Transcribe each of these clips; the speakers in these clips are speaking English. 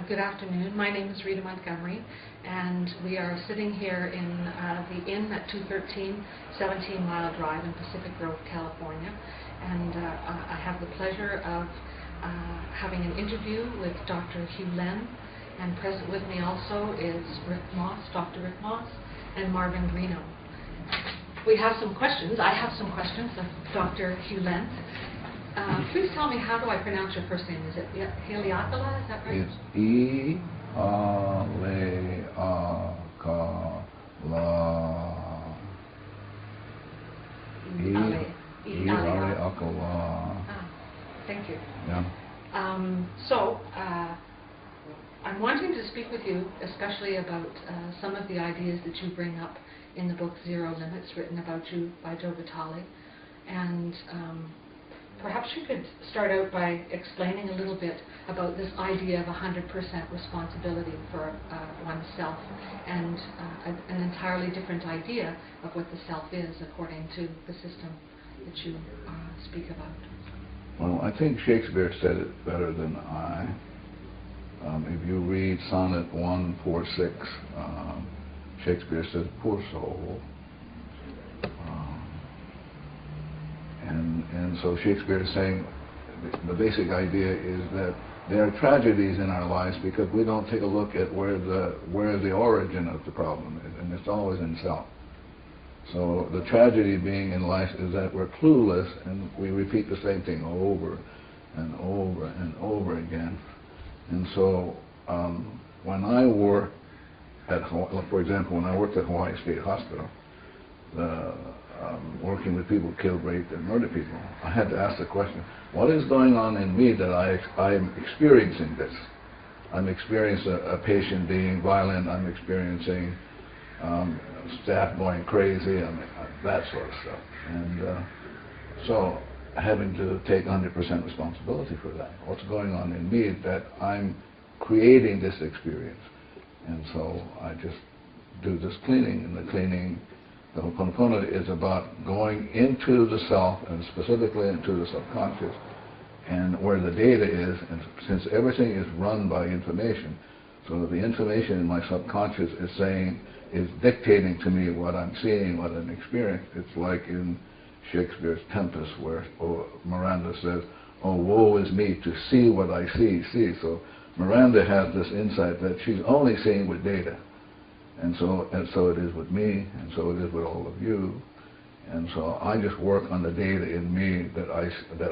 Good afternoon. My name is Rita Montgomery, and we are sitting here in the Inn at 213 17 Mile Drive in Pacific Grove, California. And I have the pleasure of having an interview with Dr. Hew Len, and present with me also is Rick Moss, Dr. Rick Moss, and Marvin Greeno. We have some questions. I have some questions of Dr. Hew Len. Please tell me, how do I pronounce your first name? Is it Heliakala? Is that right? It's E-A-L-E-A-K-A-L-A. E-A-L-E-A-K-A-L-A. Thank you. Yeah. I'm wanting to speak with you, especially about some of the ideas that you bring up in the book Zero Limits, written about you by Joe Vitale. And perhaps you could start out by explaining a little bit about this idea of 100% responsibility for oneself, and an entirely different idea of what the self is according to the system that you speak about. Well, I think Shakespeare said it better than I. If you read Sonnet 146, Shakespeare says, "Poor soul." And so Shakespeare is saying the basic idea is that there are tragedies in our lives because we don't take a look at where the origin of the problem is, and it's always in self. So the tragedy being in life is that we're clueless and we repeat the same thing over and over and over again. And so when I work at, for example, when I worked at Hawaii State Hospital, working with people killed, raped, and murdered people, I had to ask the question, what is going on in me that I'm experiencing this? I'm experiencing a patient being violent, I'm experiencing staff going crazy, that sort of stuff. And so having to take 100% responsibility for that. What's going on in me that I'm creating this experience? And so I just do this cleaning, and the cleaning, the Ho'oponopono is about going into the self, and specifically into the subconscious, and where the data is. And since everything is run by information, so the information in my subconscious is dictating to me what I'm seeing, what I'm experiencing. It's like in Shakespeare's Tempest, where Miranda says, "Oh, woe is me to see what I see." So Miranda has this insight that she's only seeing with data. And so it is with me, and so it is with all of you. And so I just work on the data in me that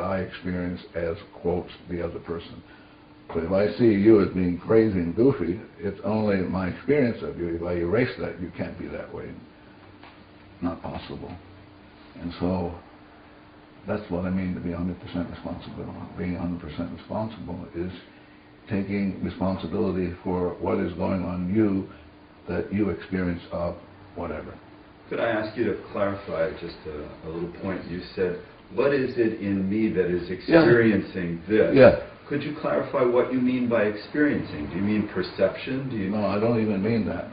I experience as, quotes, the other person. So if I see you as being crazy and goofy, it's only my experience of you. If I erase that, you can't be that way. Not possible. And so that's what I mean to be 100% responsible. Being 100% responsible is taking responsibility for what is going on in you that you experience of whatever. Could I ask you to clarify just a little point? You said, what is it in me that is experiencing this? Yeah. Could you clarify what you mean by experiencing? Do you mean perception? No, I don't even mean that.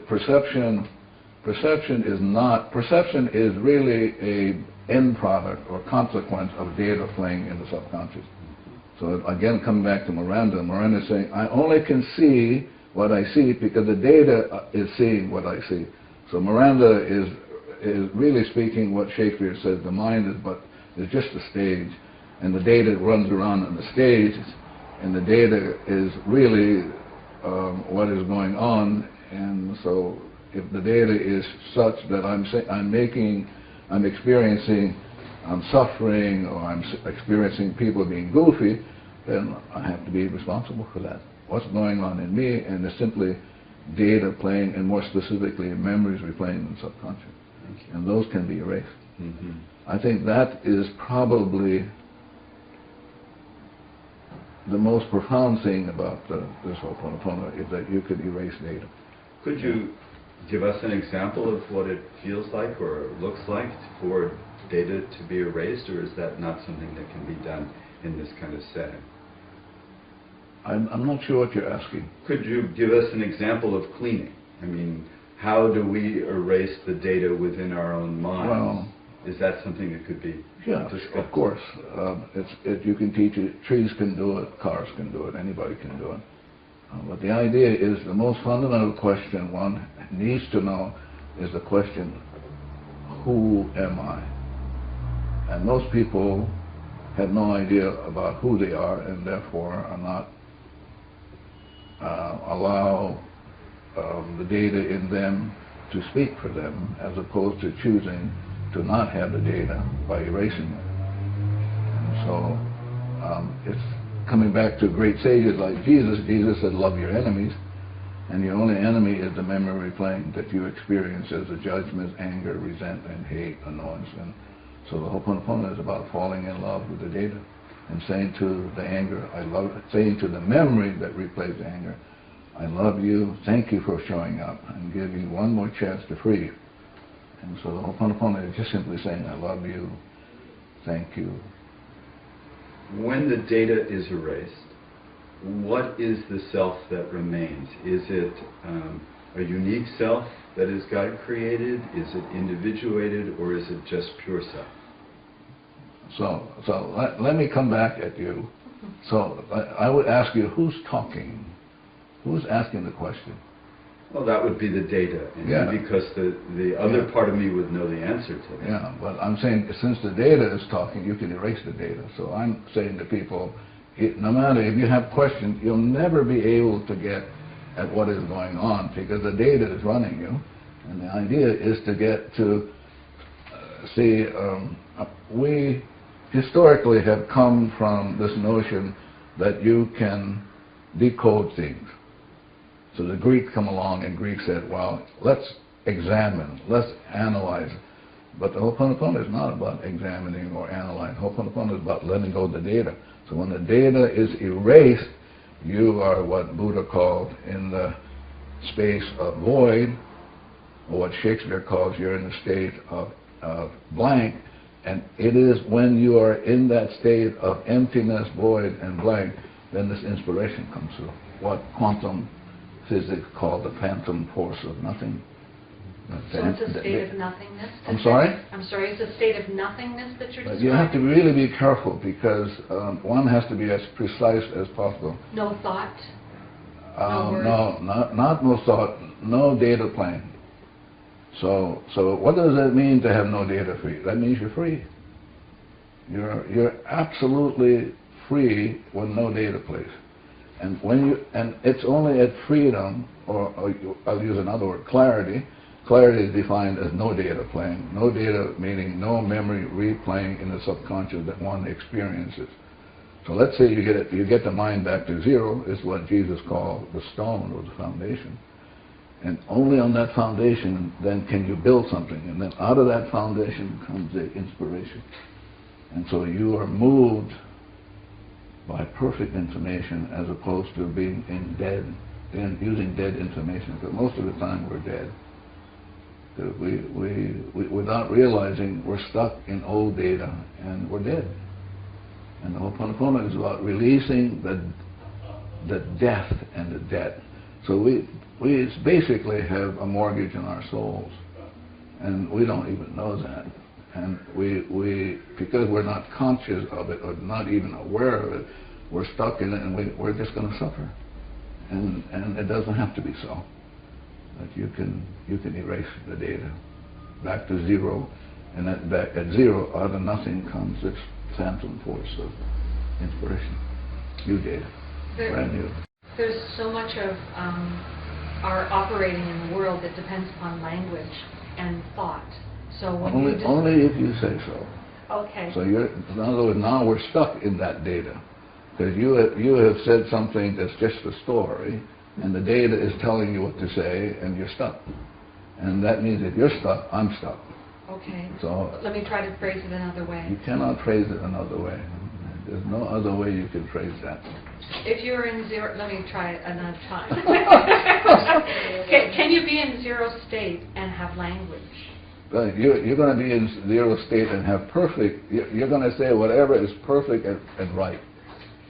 Perception is really an end product or consequence of data playing in the subconscious. So again, coming back to Miranda is saying, I only can see what I see because the data is seeing what I see. So Miranda is really speaking what Shakespeare says, the mind is just a stage, and the data runs around on the stage, and the data is really what is going on. And so if the data is such that I'm experiencing suffering, or I'm experiencing people being goofy, then I have to be responsible for that. What's going on in me, and it's simply data playing, and more specifically memories replaying in the subconscious. And those can be erased. Mm-hmm. I think that is probably the most profound thing about this Ho'oponopono, is that you could erase data. Could you give us an example of what it feels like or looks like for data to be erased, or is that not something that can be done in this kind of setting? I'm not sure what you're asking. Could you give us an example of cleaning? I mean, how do we erase the data within our own minds? Well, Is that something that could be Yes, discussed? of course. You can teach it. Trees can do it. Cars can do it. Anybody can do it. But the idea is the most fundamental question one needs to know is the question, who am I? And most people have no idea about who they are, and therefore are not allow the data in them to speak for them, as opposed to choosing to not have the data by erasing it. And so it's coming back to great sages like Jesus. Jesus said, love your enemies, and your only enemy is the memory replaying that you experience as a judgment, anger, resentment, hate, annoyance. And so the Ho'oponopono is about falling in love with the data and saying to the anger, I love it, saying to the memory that replays the anger, I love you, thank you for showing up, and give you one more chance to free you. And so the Ho'oponopono is just simply saying, I love you, thank you. When the data is erased, what is the self that remains? Is it a unique self that is God created? Is it individuated, or is it just pure self? So let me come back at you. So I would ask you, who's talking? Who's asking the question? Well, that would be the data, and Yeah. because the other part of me would know the answer to that. Yeah, but I'm saying since the data is talking, you can erase the data. So I'm saying to people, no matter if you have questions, you'll never be able to get at what is going on because the data is running you. And the idea is to get to we historically have come from this notion that you can decode things. So the Greeks come along, and Greeks said, well, let's examine, let's analyze. But the Ho'oponopono is not about examining or analyzing. Ho'oponopono is about letting go of the data. So when the data is erased, you are what Buddha called in the space of void, or what Shakespeare calls you're in the state of blank. And it is when you are in that state of emptiness, void, and blank, then this inspiration comes through. What quantum physics called the phantom force of nothing. So it's a state of nothingness? I'm sorry? I'm sorry, it's a state of nothingness that you're describing? You have to really be careful because one has to be as precise as possible. No thought? No words? No, not no thought, no data plane. So what does that mean to have no data free? That means you're free. You're absolutely free with no data place. And it's only at freedom, or I'll use another word, clarity. Clarity is defined as no data playing. No data meaning no memory replaying in the subconscious that one experiences. So let's say you get the mind back to zero, is what Jesus called the stone or the foundation. And only on that foundation then can you build something. And then out of that foundation comes the inspiration. And so you are moved by perfect information as opposed to being using dead information. Because most of the time we're dead. We without realizing we're stuck in old data and we're dead. And the Ho'oponopono is about releasing the death and the debt. So we basically have a mortgage on our souls, and we don't even know that. And we because we're not conscious of it or not even aware of it, we're stuck in it, and we're just going to suffer. And it doesn't have to be so. That you can erase the data back to zero, and back at zero, out of nothing comes this phantom force of inspiration. New data, brand new. There's so much of our operating in the world that depends upon language and thought. So when only if you say so. Okay. So in other words, now we're stuck in that data because you have said something that's just a story, and the data is telling you what to say, and you're stuck. And that means if you're stuck, I'm stuck. Okay. So let me try to phrase it another way. You cannot phrase it another way. There's no other way you can phrase that. If you're in zero, let me try it another time. Can you be in zero state and have language? You're going to be in zero state and have perfect, you're going to say whatever is perfect and right.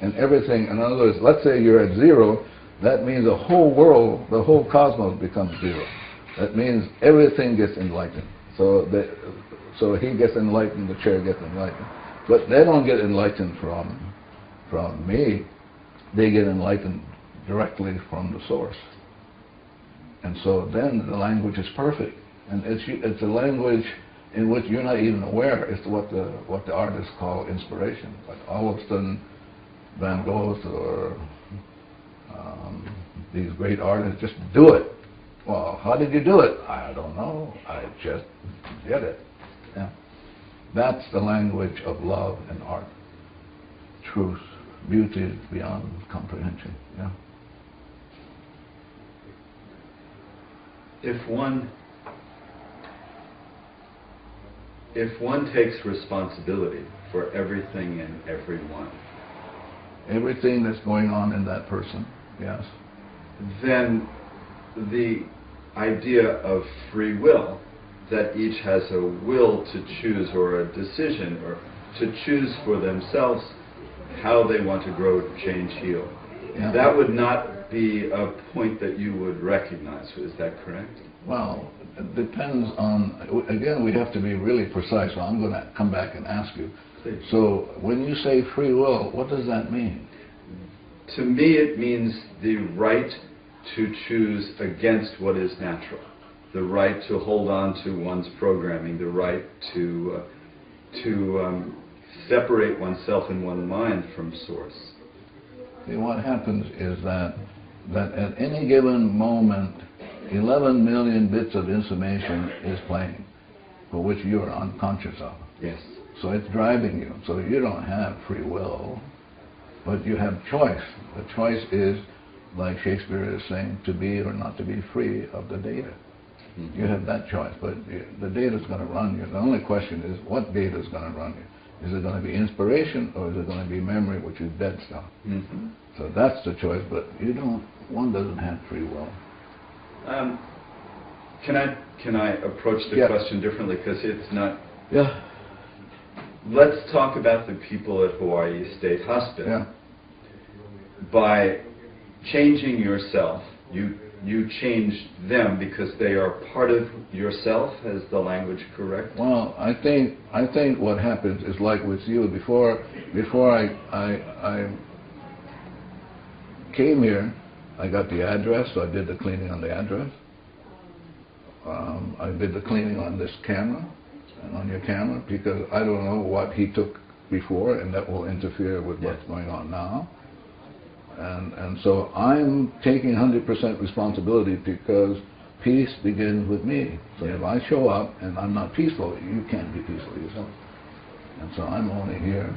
And everything, in other words, let's say you're at zero, that means the whole world, the whole cosmos becomes zero. That means everything gets enlightened. So So he gets enlightened, the chair gets enlightened. But they don't get enlightened from me. They get enlightened directly from the source. And so then the language is perfect. And it's a language in which you're not even aware. It's what the artists call inspiration. Like all of a sudden, Van Gogh or these great artists just do it. Well, how did you do it? I don't know. I just did it. Yeah. That's the language of love and art. Truth, beauty beyond comprehension. Yeah. If one takes responsibility for everything and everyone, everything that's going on in that person, yes, then the idea of free will, that each has a will to choose or a decision or to choose for themselves how they want to grow, change, heal, yeah. That would not be a point that you would recognize. Is that correct? Well, it depends on, again, we have to be really precise, so I'm going to come back and ask you. Please. So when you say free will, what does that mean? To me, it means the right to choose against what is natural, the right to hold on to one's programming, the right to separate oneself in one mind from source. See, what happens is that at any given moment, 11 million bits of information is playing, for which you are unconscious of. Yes. So it's driving you. So you don't have free will, but you have choice. The choice is, like Shakespeare is saying, to be or not to be free of the data. Mm-hmm. You have that choice, but the data is going to run you. The only question is, what data is going to run you? Is it going to be inspiration, or is it going to be memory, which is dead stuff? Mm-hmm. So that's the choice, but one doesn't have free will. Can I approach the question differently, because it's not... Yeah. Let's talk about the people at Hawaii State Hospital. Yeah. By changing yourself, you change them because they are part of yourself. Is the language correct? Well, I think what happens is like with you. Before I came here, I got the address, so I did the cleaning on the address. I did the cleaning on this camera and on your camera, because I don't know what he took before, and that will interfere with what's going on now. And so I'm taking 100% responsibility, because peace begins with me. So if I show up and I'm not peaceful, you can't be peaceful yourself. And so I'm only here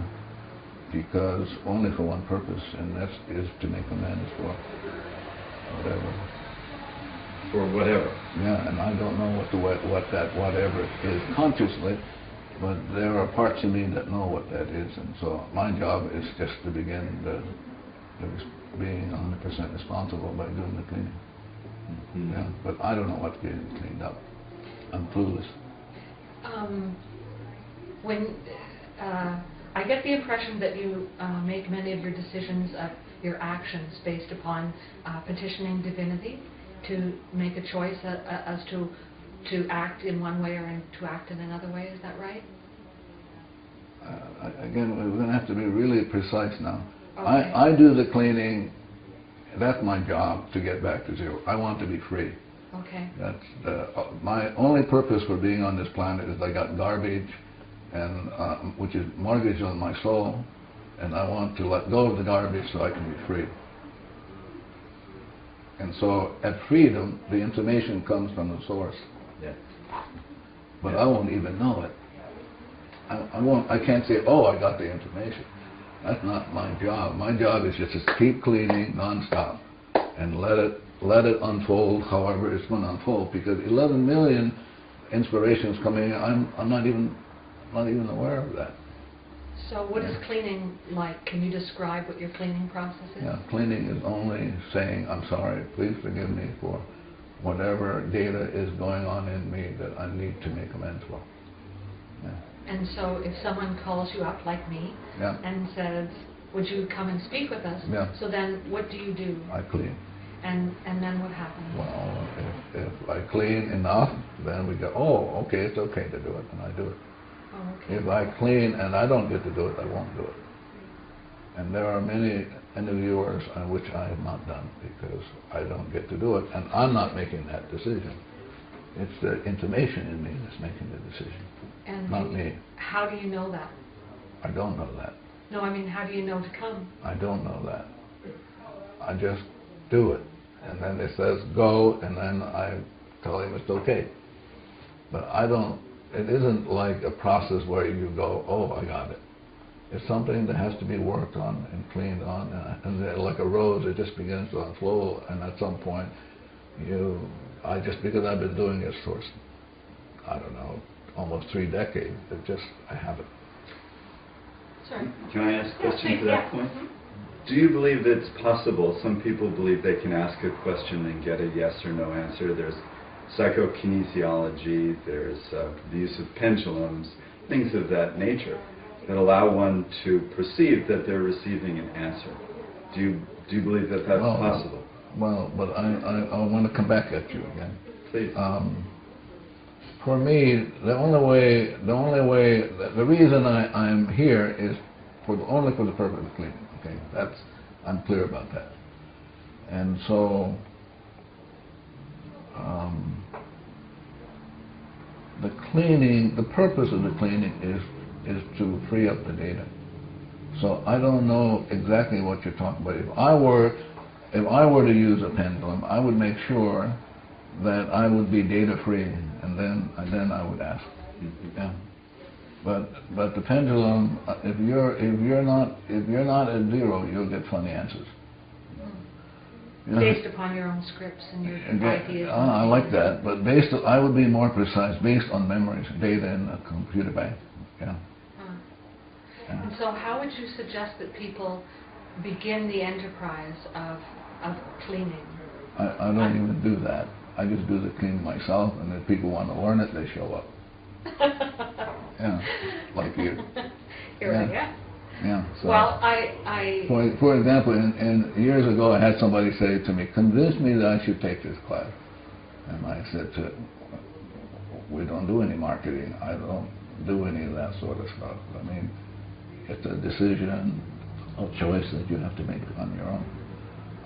because only for one purpose, and that is to make amends for whatever. For whatever. Yeah, and I don't know what that whatever is consciously, but there are parts of me that know what that is, and so my job is just to begin being 100% responsible by doing the cleaning. Mm-hmm. Yeah, but I don't know what's getting cleaned up. I'm clueless. I get the impression that you make many of your decisions, your actions, based upon petitioning divinity to make a choice as to act in one way or to act in another way. Is that right? Again, we're going to have to be really precise now. Okay. I do the cleaning. That's my job, to get back to zero. I want to be free. Okay. That's my only purpose for being on this planet is I got garbage, and which is mortgage on my soul, and I want to let go of the garbage so I can be free. And so at freedom, the information comes from the source. Yeah. But I won't even know it. I can't say, oh, I got the information. That's not my job. My job is just to keep cleaning nonstop and let it unfold however it's going to unfold, because 11 million inspirations coming in, I'm not even aware of that. So what is cleaning like? Can you describe what your cleaning process is? Yeah, cleaning is only saying, I'm sorry, please forgive me for whatever data is going on in me that I need to make amends for. Yeah. And so if someone calls you up, like me, Yeah. and says, would you come and speak with us? Yeah. So then what do you do? I clean. And then what happens? Well, if I clean enough, then we go, oh, okay, it's okay to do it, and I do it. Oh, okay. If I clean and I don't get to do it, I won't do it. And there are many interviewers on which I have not done because I don't get to do it, and I'm not making that decision. It's the intimation in me that's making the decision, And not me. how do you know that? I don't know that. No, I mean, how do you know to come? I don't know that. I just do it. And then it says go, and then I tell him it's okay. But I don't, it isn't like a process where you go, oh, I got it. It's something that has to be worked on and cleaned on, and then like a rose, it just begins to unfold, and at some point, because I've been doing this for, I don't know, almost 3 decades, I have it. Sorry. Can I ask a question to Yeah. that point? Do you believe it's possible? Some people believe they can ask a question and get a yes or no answer. There's psychokinesiology, there's the use of pendulums, things of that nature that allow one to perceive that they're receiving an answer. Do you believe that that's possible? Well, but I want to come back at you again. Please. For me, the reason I'm here is only for the purpose of cleaning. Okay, I'm clear about that. And so, the purpose of the cleaning is to free up the data. So I don't know exactly what you're talking about. If I were to use a pendulum, I would make sure that I would be data free, and then I would ask. Yeah. But the pendulum, if you're not at zero, you'll get funny answers. Based upon your own scripts and your ideas. I like that, but I would be more precise, based on memories, data in a computer bank. Yeah. Yeah. And so how would you suggest that people begin the enterprise of cleaning? I don't even do that. I just do the cleaning myself, and if people want to learn it, they show up. Yeah, like you. Here we go. Yeah. So Well, for example, in years ago, I had somebody say to me, "Convince me that I should take this class," and I said to him, "We don't do any marketing. I don't do any of that sort of stuff. I mean, it's a decision, a choice that you have to make on your own.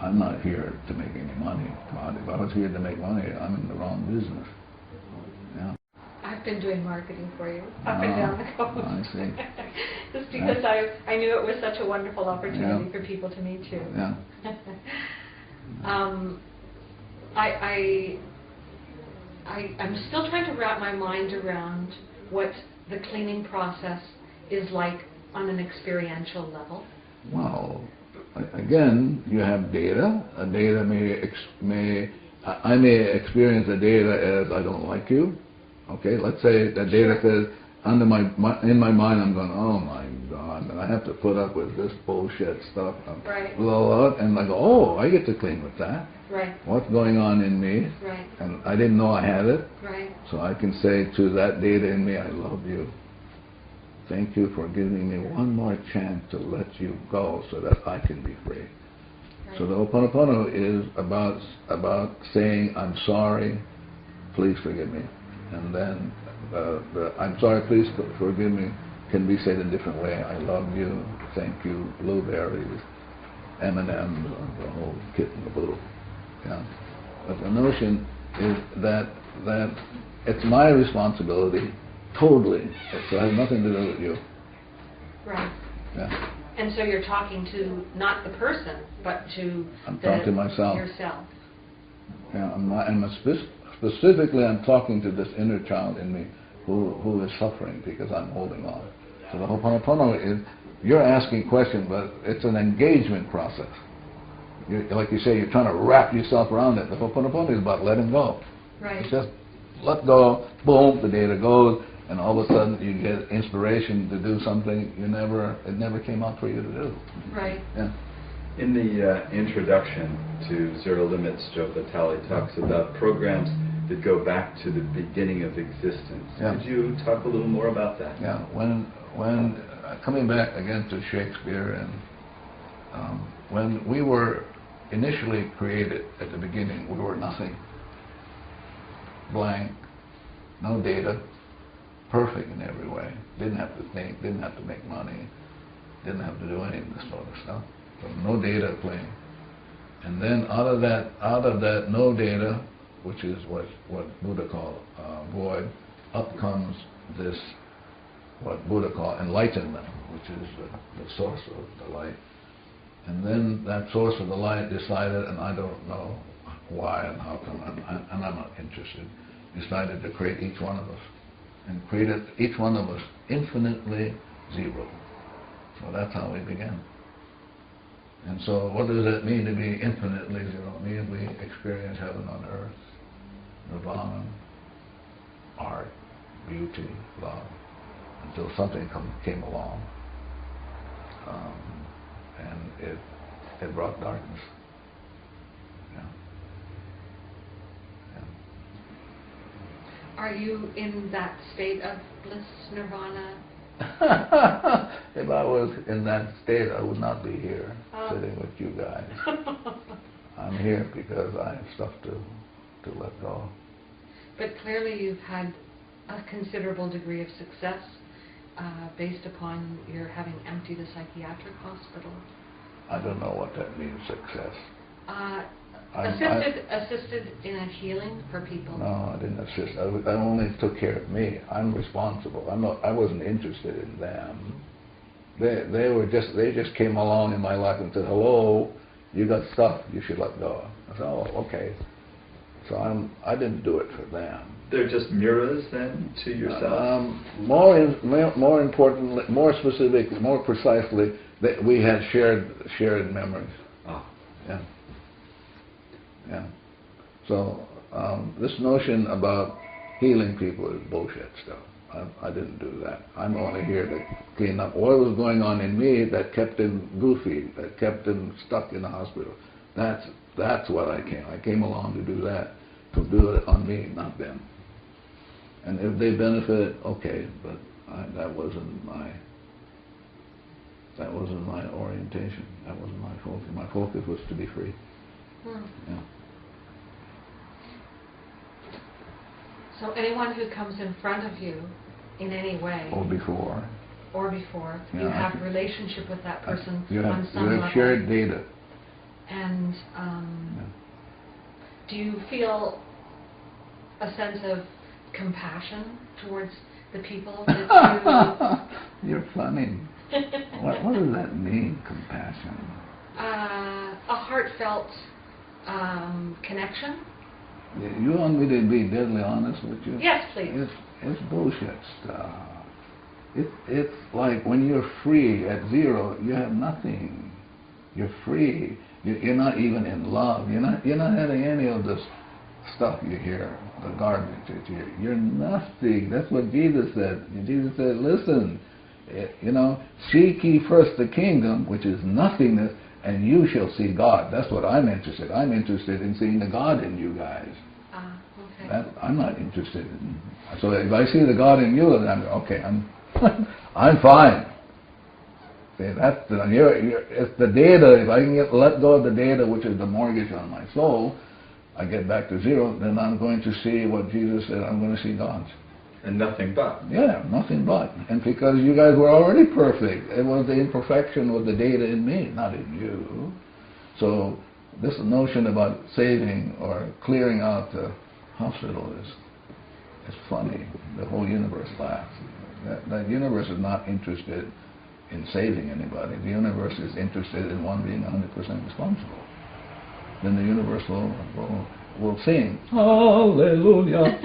I'm not here to make any money. If I was here to make money, I'm in the wrong business." Yeah. I've been doing marketing for you up and down the coast. I see. Just because I knew it was such a wonderful opportunity for people to meet you. Yeah. I'm still trying to wrap my mind around what the cleaning process is like on an experiential level. Well, again, you have data. Data I may experience the data as I don't like you. Okay, let's say that data says in my mind I'm going, oh my God, and I have to put up with this bullshit stuff. Right. Blah, blah, blah, and I go, oh, I get to clean with that. Right. What's going on in me? Right. And I didn't know I had it. Right. So I can say to that data in me, I love you. Thank you for giving me one more chance to let you go so that I can be free. Right. So the Ho'oponopono is about saying, I'm sorry, please forgive me. And then the I'm sorry, please forgive me can be said a different way. I love you, thank you, blueberries, M&Ms, the whole kit and caboodle. Yeah. But the notion is that it's my responsibility, totally. So it has nothing to do with you. Right. Yeah. And so you're talking to not the person, but to I'm talking to myself. Yourself. Yeah. Specifically, I'm talking to this inner child in me who is suffering because I'm holding on. So the Ho'oponopono is, you're asking questions, but it's an engagement process. Like you say, you're trying to wrap yourself around it. The Ho'oponopono is about letting go. Right. It's just let go, boom, the data goes, and all of a sudden you get inspiration to do something it never came out for you to do. Right. Yeah. In the introduction to Zero Limits, Joe Vitale talks about programs that go back to the beginning of existence. Yeah. Could you talk a little more about that? Yeah. When coming back again to Shakespeare, and when we were initially created at the beginning, we were nothing. Blank, no data, perfect in every way. Didn't have to think, didn't have to make money, didn't have to do any of this sort of stuff. So no data playing. And then out of that no data, which is what Buddha called void, up comes this, what Buddha called enlightenment, which is the source of the light. And then that source of the light decided, and I don't know why and how come, and I'm not interested, decided to create each one of us. And created each one of us infinitely zero. So that's how we began. And so what does it mean to be infinitely zero? It means we experience heaven on earth, nirvana, art, beauty, love, until something came along. And it brought darkness. Yeah. Yeah. Are you in that state of bliss, nirvana? If I was in that state, I would not be here sitting with you guys. I'm here because I have stuff to let go. But clearly you've had a considerable degree of success based upon your having emptied a psychiatric hospital. I don't know what that means, success. Assisted in a healing for people. No, I didn't assist. I only took care of me. I'm responsible. I wasn't interested in them. They just came along in my life and said, "Hello, you got stuff you should let go." I said, "Oh, okay." So I didn't do it for them. They're just mirrors then to yourself? More importantly, more specific, more precisely, that we had shared memories. Ah. Yeah. Yeah. So this notion about healing people is bullshit stuff. I didn't do that. I'm only here to clean up what was going on in me that kept him goofy, that kept him stuck in the hospital. That's what I came. I came along to do that, to do it on me, not them. And if they benefit, okay, but that wasn't my orientation. That wasn't my focus. My focus was to be free. Yeah. So anyone who comes in front of you in any way, Or before, you have a relationship with that person you on some level. have shared data. And do you feel a sense of compassion towards the people that you... You're funny. What does that mean, compassion? A heartfelt connection. You want me to be deadly honest with you? Yes, please. It's bullshit stuff. It's like when you're free at zero, you have nothing. You're free. You're not even in love. You're not having any of this stuff you hear, the garbage that you hear. You're nothing. That's what Jesus said. Jesus said, listen, seek ye first the kingdom, which is nothingness, and you shall see God. That's what I'm interested. I'm interested in seeing the God in you guys. Okay. I'm not interested in. So if I see the God in you, then I'm okay. I'm fine. See, it's the data. If I can let go of the data, which is the mortgage on my soul, I get back to zero. Then I'm going to see what Jesus said. I'm going to see God. And nothing but. Yeah, nothing but. And because you guys were already perfect, it was the imperfection with the data in me, not in you. So this notion about saving or clearing out the hospital is funny. The whole universe laughs. That universe is not interested in saving anybody. The universe is interested in one being 100% responsible. Then the universe will sing, Hallelujah.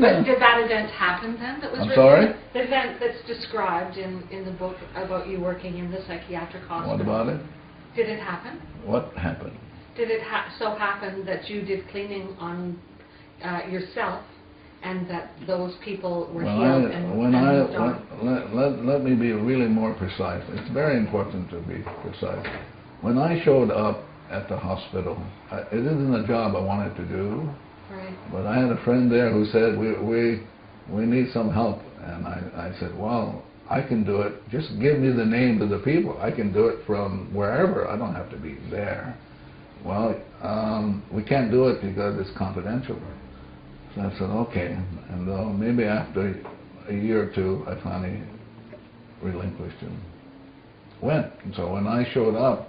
But did that event happen then? That was I'm sorry? The event that's described in the book about you working in the psychiatric hospital. What about it? Did it happen? What happened? Did it so happen that you did cleaning on yourself, and that those people were healed and moved on? Let me be really more precise. It's very important to be precise. When I showed up at the hospital, it isn't a job I wanted to do. Right. But I had a friend there who said, we need some help. And I said, well, I can do it. Just give me the names of the people. I can do it from wherever. I don't have to be there. Well, we can't do it because it's confidential. So I said, okay. And maybe after a year or two, I finally relinquished and went. And so when I showed up,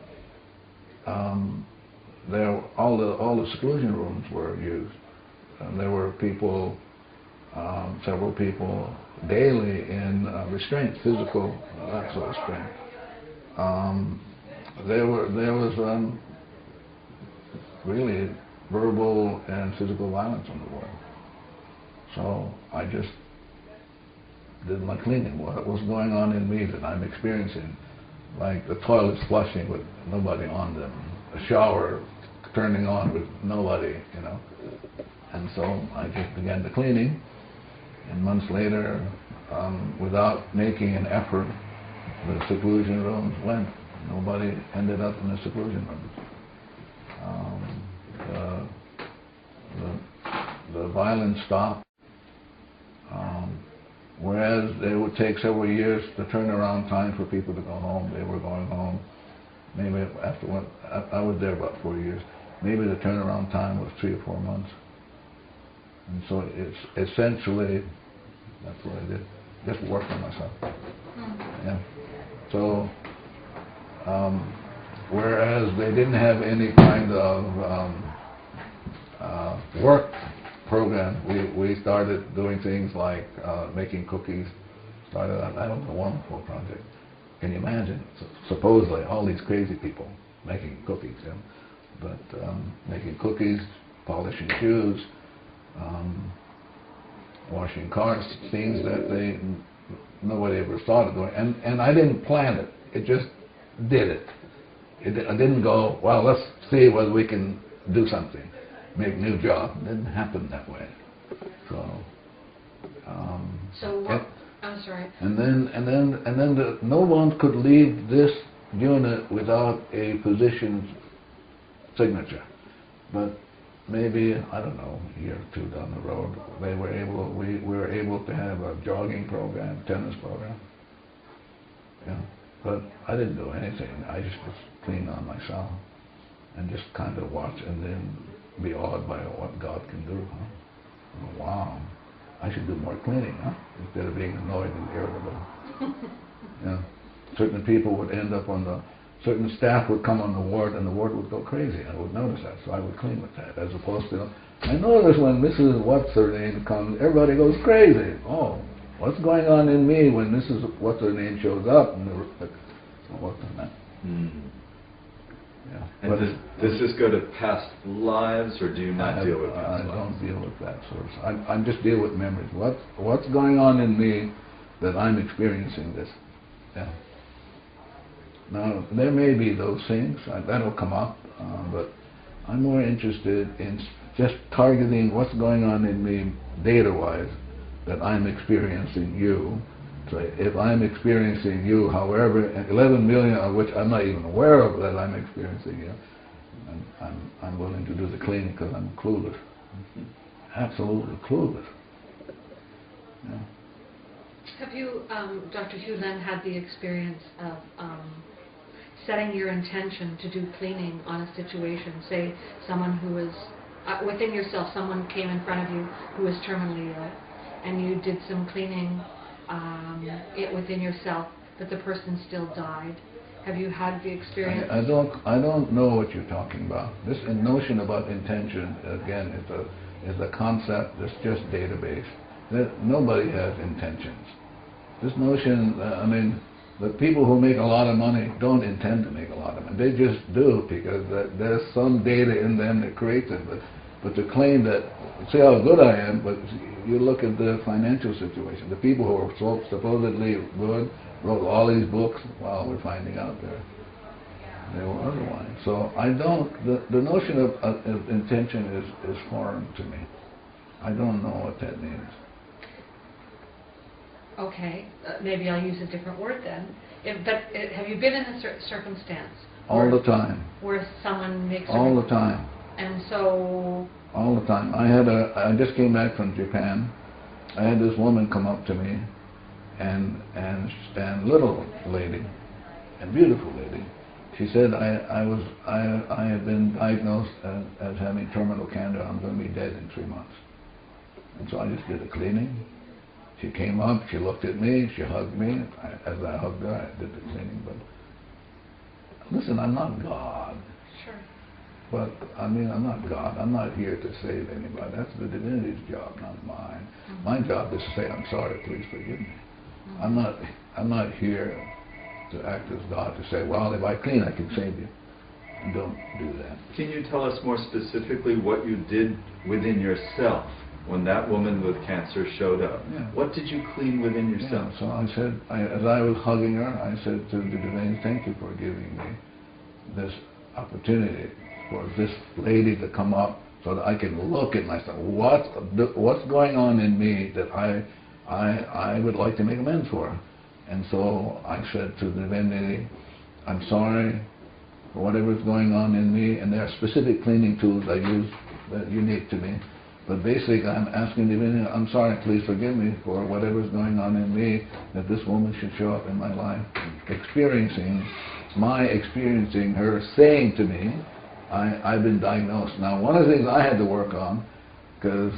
all the seclusion rooms were used. And there were people, several people daily in restraint, physical, that sort of restraint. There was really verbal and physical violence on the ward. So I just did my cleaning. What was going on in me that I'm experiencing? Like the toilets flushing with nobody on them, a shower turning on with nobody, you know. And so I just began the cleaning, and months later, without making an effort, the seclusion rooms went. Nobody ended up in the seclusion rooms. The violence stopped. Whereas it would take several years, the turnaround time for people to go home, they were going home. Maybe after I was there about 4 years. Maybe the turnaround time was 3 or 4 months. And so it's essentially, that's what I did, just work on myself. Yeah. So, whereas they didn't have any kind of work program, we started doing things like making cookies. Started on, that was a wonderful project. Can you imagine? Supposedly, all these crazy people making cookies, you know? But making cookies, polishing shoes, washing cars, things that nobody ever thought of doing. And I didn't plan it. It just did it. I didn't go, well, let's see whether we can do something, make a new job. It didn't happen that way. So what? I'm sorry. And then no one could leave this unit without a physician's signature. But maybe, I don't know, a year or two down the road, we were able to have a jogging program, tennis program. Yeah. But I didn't do anything. I just was clean on myself and just kind of watch and then be awed by what God can do. Huh? Wow, I should do more cleaning, huh? Instead of being annoyed and irritable. Yeah. Certain people would end up certain staff would come on the ward and the ward would go crazy. I would notice that, so I would clean with that. As opposed to, I notice when Mrs. What's-Her-Name comes, everybody goes crazy. Oh, what's going on in me when Mrs. What's-Her-Name shows up? And what's on that? Yeah. And does this go to past lives, or do you not deal with past lives? I don't deal with that sort of stuff. I just deal with memories. What's going on in me that I'm experiencing this? Yeah. Now, there may be those things, that'll come up, but I'm more interested in just targeting what's going on in me data-wise that I'm experiencing you. So if I'm experiencing you, however, 11 million of which I'm not even aware of that I'm experiencing you, I'm willing to do the cleaning because I'm clueless. Absolutely clueless. Yeah. Have you, Dr. Hew Len, had the experience of setting your intention to do cleaning on a situation? Say someone who was, within yourself, someone came in front of you who was terminally ill, and you did some cleaning within yourself, but the person still died. Have you had the experience? I don't know what you're talking about. This notion about intention, again, is a concept that's just database. Nobody has intentions. This notion, I mean, the people who make a lot of money don't intend to make a lot of money. They just do because there's some data in them that creates it. But to claim that, see how good I am, but you look at the financial situation. The people who are supposedly good wrote all these books. Well, we're finding out they were otherwise. So I don't, the notion of intention is foreign to me. I don't know what that means. Okay, maybe I'll use a different word then. Have you been in a circumstance? All the time. Where someone makes all the time. And so... All the time. I just came back from Japan. I had this woman come up to me, and little lady, and beautiful lady. She said, I had been diagnosed as having terminal cancer. I'm going to be dead in 3 months. And so I just did a cleaning. She came up, she looked at me, she hugged me. As I hugged her, I did the cleaning. But listen, I'm not God. Sure. But I mean, I'm not God. I'm not here to save anybody. That's the divinity's job, not mine. Mm-hmm. My job is to say, I'm sorry, please forgive me. Mm-hmm. I'm not here to act as God to say, well, if I clean, I can save you. Don't do that. Can you tell us more specifically what you did within yourself when that woman with cancer showed up? Yeah. What did you clean within yourself? Yeah, so I said, as I was hugging her, I said to the divinity, thank you for giving me this opportunity for this lady to come up so that I can look at myself. What's going on in me that I would like to make amends for? And so I said to the divinity, I'm sorry for whatever's going on in me, and there are specific cleaning tools I use that are unique to me. But basically, I'm asking divinity, I'm sorry, please forgive me for whatever's going on in me, that this woman should show up in my life, experiencing her saying to me, I've been diagnosed. Now, one of the things I had to work on, because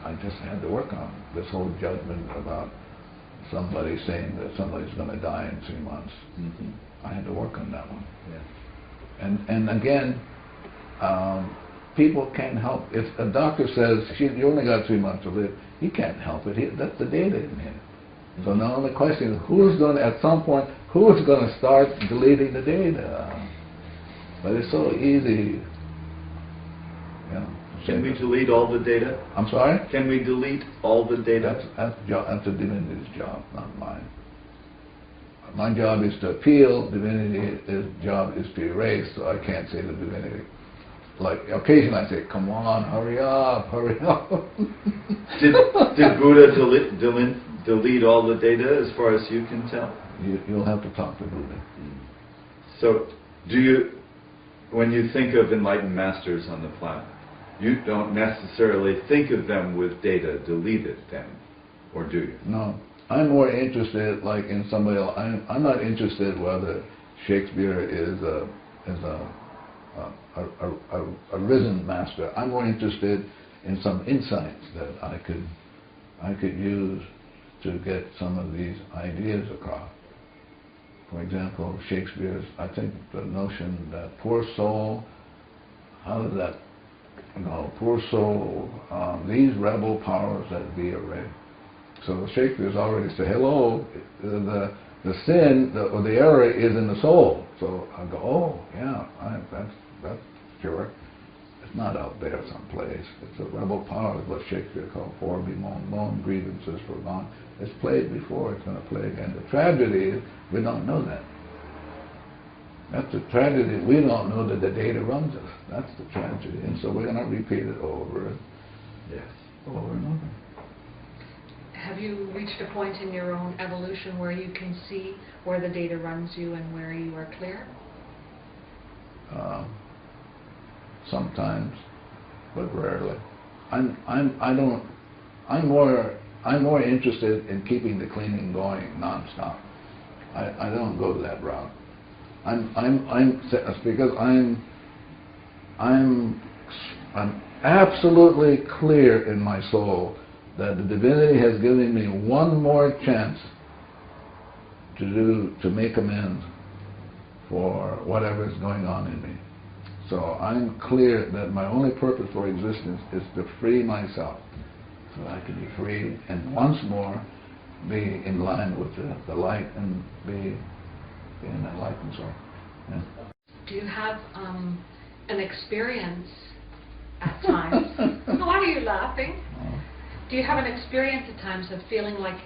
I just had to work on this whole judgment about somebody saying that somebody's going to die in 3 months. Mm-hmm. I had to work on that one. Yeah. And again, people can't help. If a doctor says you only got 3 months to live, he can't help it. That's the data in him. Mm-hmm. So now the question is, at some point, who's going to start deleting the data? But it's so easy. Can we delete all the data? I'm sorry? Can we delete all the data? That's the divinity's job, not mine. My job is to appeal. Divinity's job is to erase. So I can't say to divinity. Like occasionally I say, "Come on, hurry up, hurry up." Did Buddha delete all the data as far as you can tell? You'll have to talk to Buddha. So, when you think of enlightened masters on the planet, you don't necessarily think of them with data deleted then, or do you? No. I'm more interested, like in somebody else. I'm not interested whether Shakespeare is a risen master. I'm more interested in some insights that I could use to get some of these ideas across. For example, Shakespeare's, I think the notion that poor soul, how does that, poor soul, these rebel powers that be arrayed. So Shakespeare's already said, hello, the sin, or the error is in the soul. So I go, oh, yeah, that's sure. It's not out there someplace. It's a rebel power, what Shakespeare called for, be moan, grievances for gone. It's played before, it's going to play again. The tragedy is, we don't know that. That's the tragedy. We don't know that the data runs us. That's the tragedy. And so we're going to repeat it over and over. Have you reached a point in your own evolution where you can see where the data runs you and where you are clear? Sometimes, but rarely. I'm more interested in keeping the cleaning going nonstop. I don't go that route. Because I'm absolutely clear in my soul that the divinity has given me one more chance to make amends for whatever is going on in me. So I'm clear that my only purpose for existence is to free myself so that I can be free and once more be in line with the light and be in that light and soul. Yeah. Do you have an experience at times? Why are you laughing? Do you have an experience at times of feeling like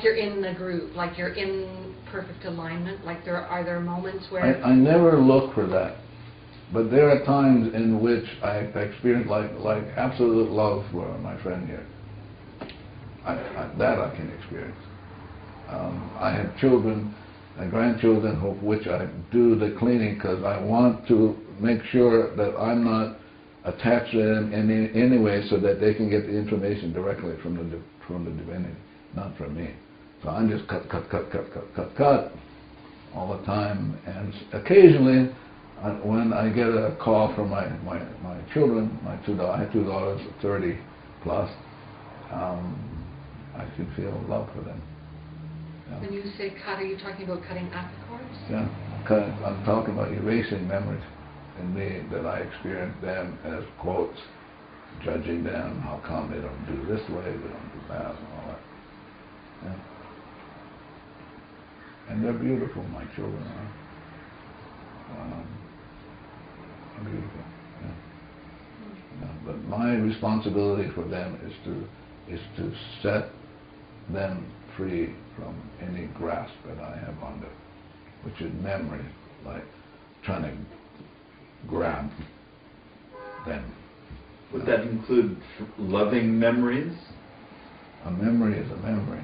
you're in the groove, like you're in perfect alignment? Like are there moments where... I never look for that. But there are times in which I experience like absolute love for my friend here. That I can experience. I have children and grandchildren of which I do the cleaning because I want to make sure that I'm not attach them in any way so that they can get the information directly from the divinity, not from me. So I'm just cut all the time, and occasionally when I get a call from my children, I have two daughters, 30 plus, I can feel love for them. Yeah. When you say cut, are you talking about cutting apple cores? Yeah, I'm talking about erasing memories in me that I experience them as quotes, judging them, how come they don't do this way, they don't do that, and all that. Yeah. And they're beautiful, my children are. Beautiful. Yeah. Yeah. But my responsibility for them is to set them free from any grasp that I have on them, which is memory, like trying to grab them. Would that include loving memories? A memory is a memory.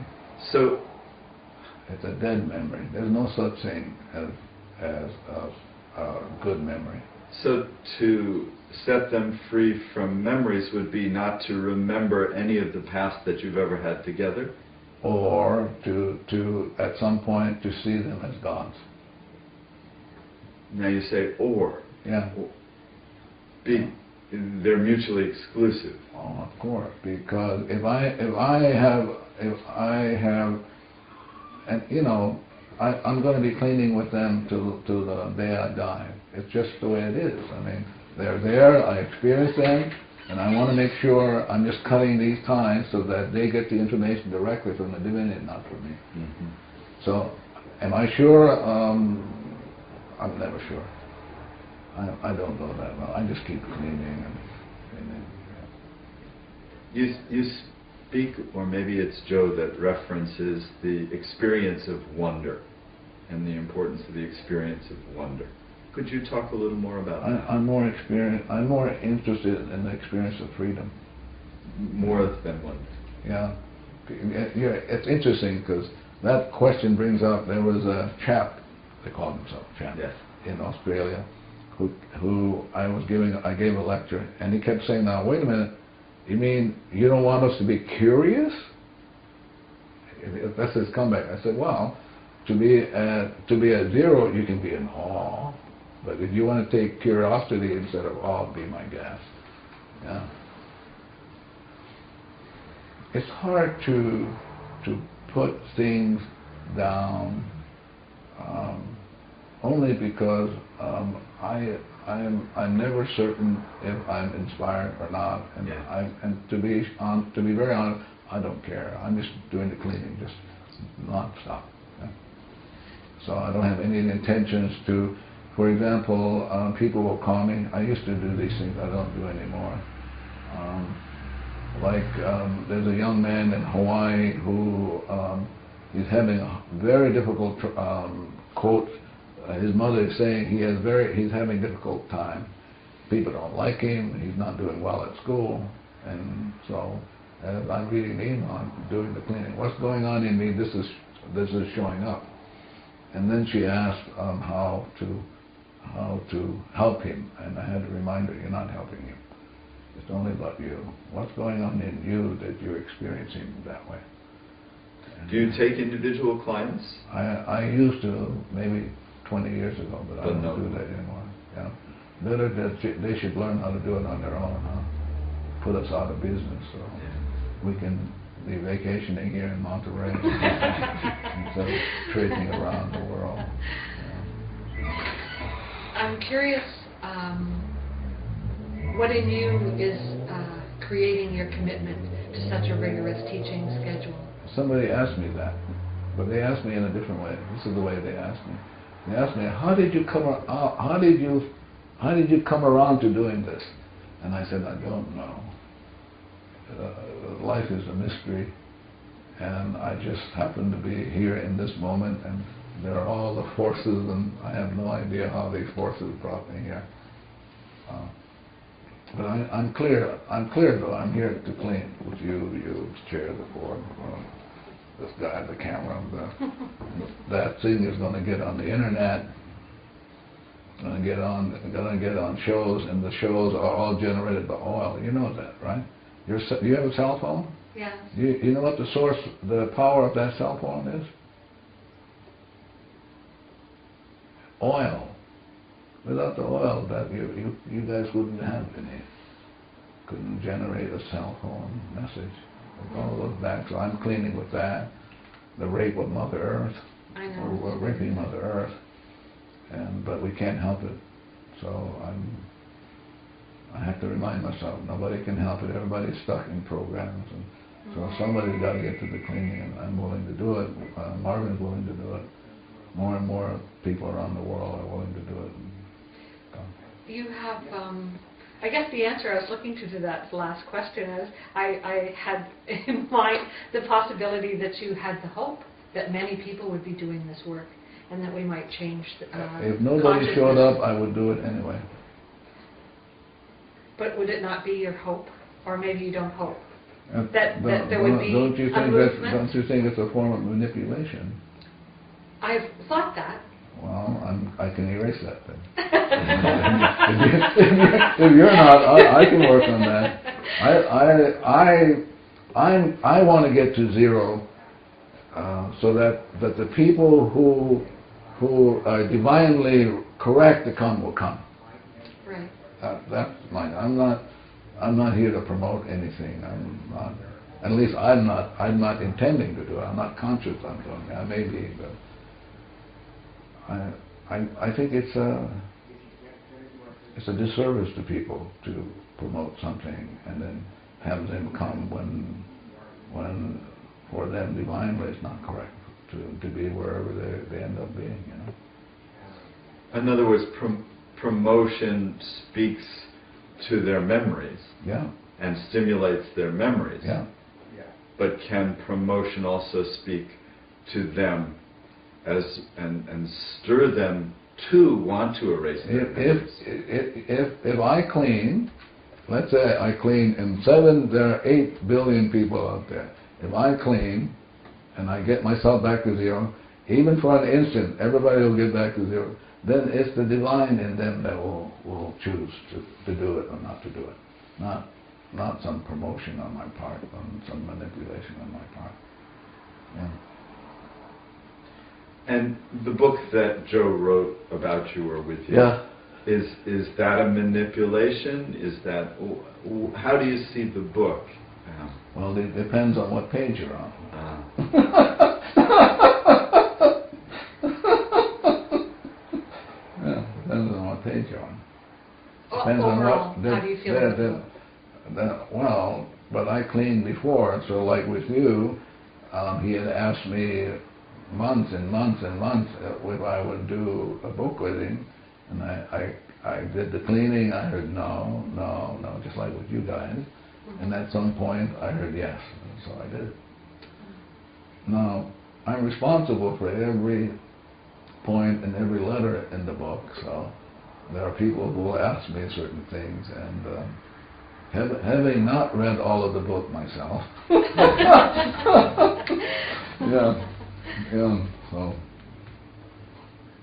So it's a dead memory. There's no such thing as a good memory. So to set them free from memories would be not to remember any of the past that you've ever had together? Or to at some point to see them as gods. Now you say or. Yeah. They're mutually exclusive. Oh, of course, because if I have, and you know, I'm going to be cleaning with them till the day I die. It's just the way it is. I mean, they're there, I experience them, and I want to make sure I'm just cutting these ties so that they get the information directly from the divinity, not from me. Mm-hmm. So, am I sure? I'm never sure. I don't know that well. I just keep cleaning and cleaning. Yeah. You speak, or maybe it's Joe that references the experience of wonder and the importance of the experience of wonder. Could you talk a little more about that? I'm more interested in the experience of freedom. More than wonder. Yeah. It's interesting because that question brings up, there was a chap, they called himself chap, yes, in Australia, who I gave a lecture, and he kept saying, now wait a minute, you mean you don't want us to be curious? That's his comeback. I said, well, to be at zero, you can be in awe, but if you want to take curiosity instead of awe, be my guest. Yeah. It's hard to put things down only because I'm never certain if I'm inspired or not, and yeah. And to be very honest, I don't care. I'm just doing the cleaning, just non-stop. Yeah. So I don't have any intentions to. For example, people will call me. I used to do these things. I don't do anymore. There's a young man in Hawaii who he's having a very difficult quote. His mother is saying he's having a difficult time. People don't like him. He's not doing well at school, and so as I'm reading the email, I'm doing the cleaning. What's going on in me? This is showing up. And then she asked how to help him, and I had to remind her, you're not helping him. It's only about you. What's going on in you that you're experiencing that way? And do you take individual clients? I used to, maybe 20 years ago, but I don't do that anymore. Yeah. Better that they should learn how to do it on their own, huh? Put us out of business so we can be vacationing here in Monterey instead of trading around the world. Yeah. I'm curious, what in you is creating your commitment to such a rigorous teaching schedule? Somebody asked me that, but they asked me in a different way. This is the way they asked me. They asked me, how did you come around to doing this? And I said, I don't know. Life is a mystery, and I just happen to be here in this moment, and there are all the forces, and I have no idea how these forces brought me here. But I'm clear though, I'm here to clean with you chair, the board, this guy, the camera, that thing is going to get on the internet, gonna get on shows, and the shows are all generated by oil. You know that, right? You have a cell phone? Yes. You know what the source, the power of that cell phone is? Oil. Without the oil, that you guys wouldn't have any. Couldn't generate a cell phone message. It all goes back. So I'm cleaning with that. The rape of Mother Earth. I know. We're raping Mother Earth, but we can't help it. So I have to remind myself, nobody can help it. Everybody's stuck in programs, and so somebody's got to get to the cleaning, and I'm willing to do it. Marvin's willing to do it. More and more people around the world are willing to do it. You have, I guess the answer I was looking to that last question is, I had in mind the possibility that you had the hope that many people would be doing this work, and that we might change if nobody showed up, I would do it anyway. But would it not be your hope? Or maybe you don't hope? That there would be don't you a think movement? Don't you think it's a form of manipulation? I've thought that. Well, I can erase that then. if you're not, I can work on that. I want to get to zero, so that the people who are divinely correct to come will come. Right. That's mine. I'm not here to promote anything. I'm not. At least I'm not intending to do it. I'm not conscious I'm doing it. I may be, but I think it's a disservice to people to promote something and then have them come when for them divinely it's not correct to be wherever they end up being. You know. In other words, promotion speaks to their memories. Yeah. And stimulates their memories. Yeah. But can promotion also speak to them and stir them to want to erase their memories? If I clean, let's say I clean, and there are 8 billion people out there. If I clean and I get myself back to zero, even for an instant, everybody will get back to zero. Then it's the divine in them that will choose to do it or not to do it. Not some promotion on my part, or some manipulation on my part. Yeah. And the book that Joe wrote about you or with you, yeah. is that a manipulation? Is that, how do you see the book? Well, it depends on what page you're on. Yeah, depends on what page you're on. Depends overall, on what. how do you feel about the book? Well, but I cleaned before, so like with you, he had asked me months and months and months if I would do a book with him, and I did the cleaning. I heard no, just like with you guys, and at some point I heard yes, and so I did. Now I'm responsible for every point and every letter in the book, so there are people who will ask me certain things, and having not read all of the book myself, so,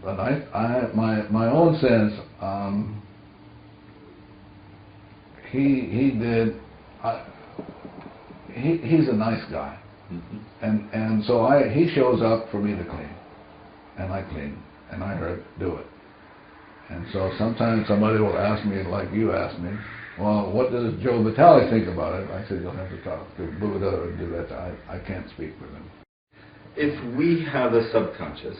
but my own sense, he's a nice guy, and so he shows up for me to clean, and I clean, and I heard do it. And so sometimes somebody will ask me, like you asked me, well, what does Joe Vitale think about it? I said, you'll have to talk to Buddha and do that. I can't speak for them. If we have a subconscious,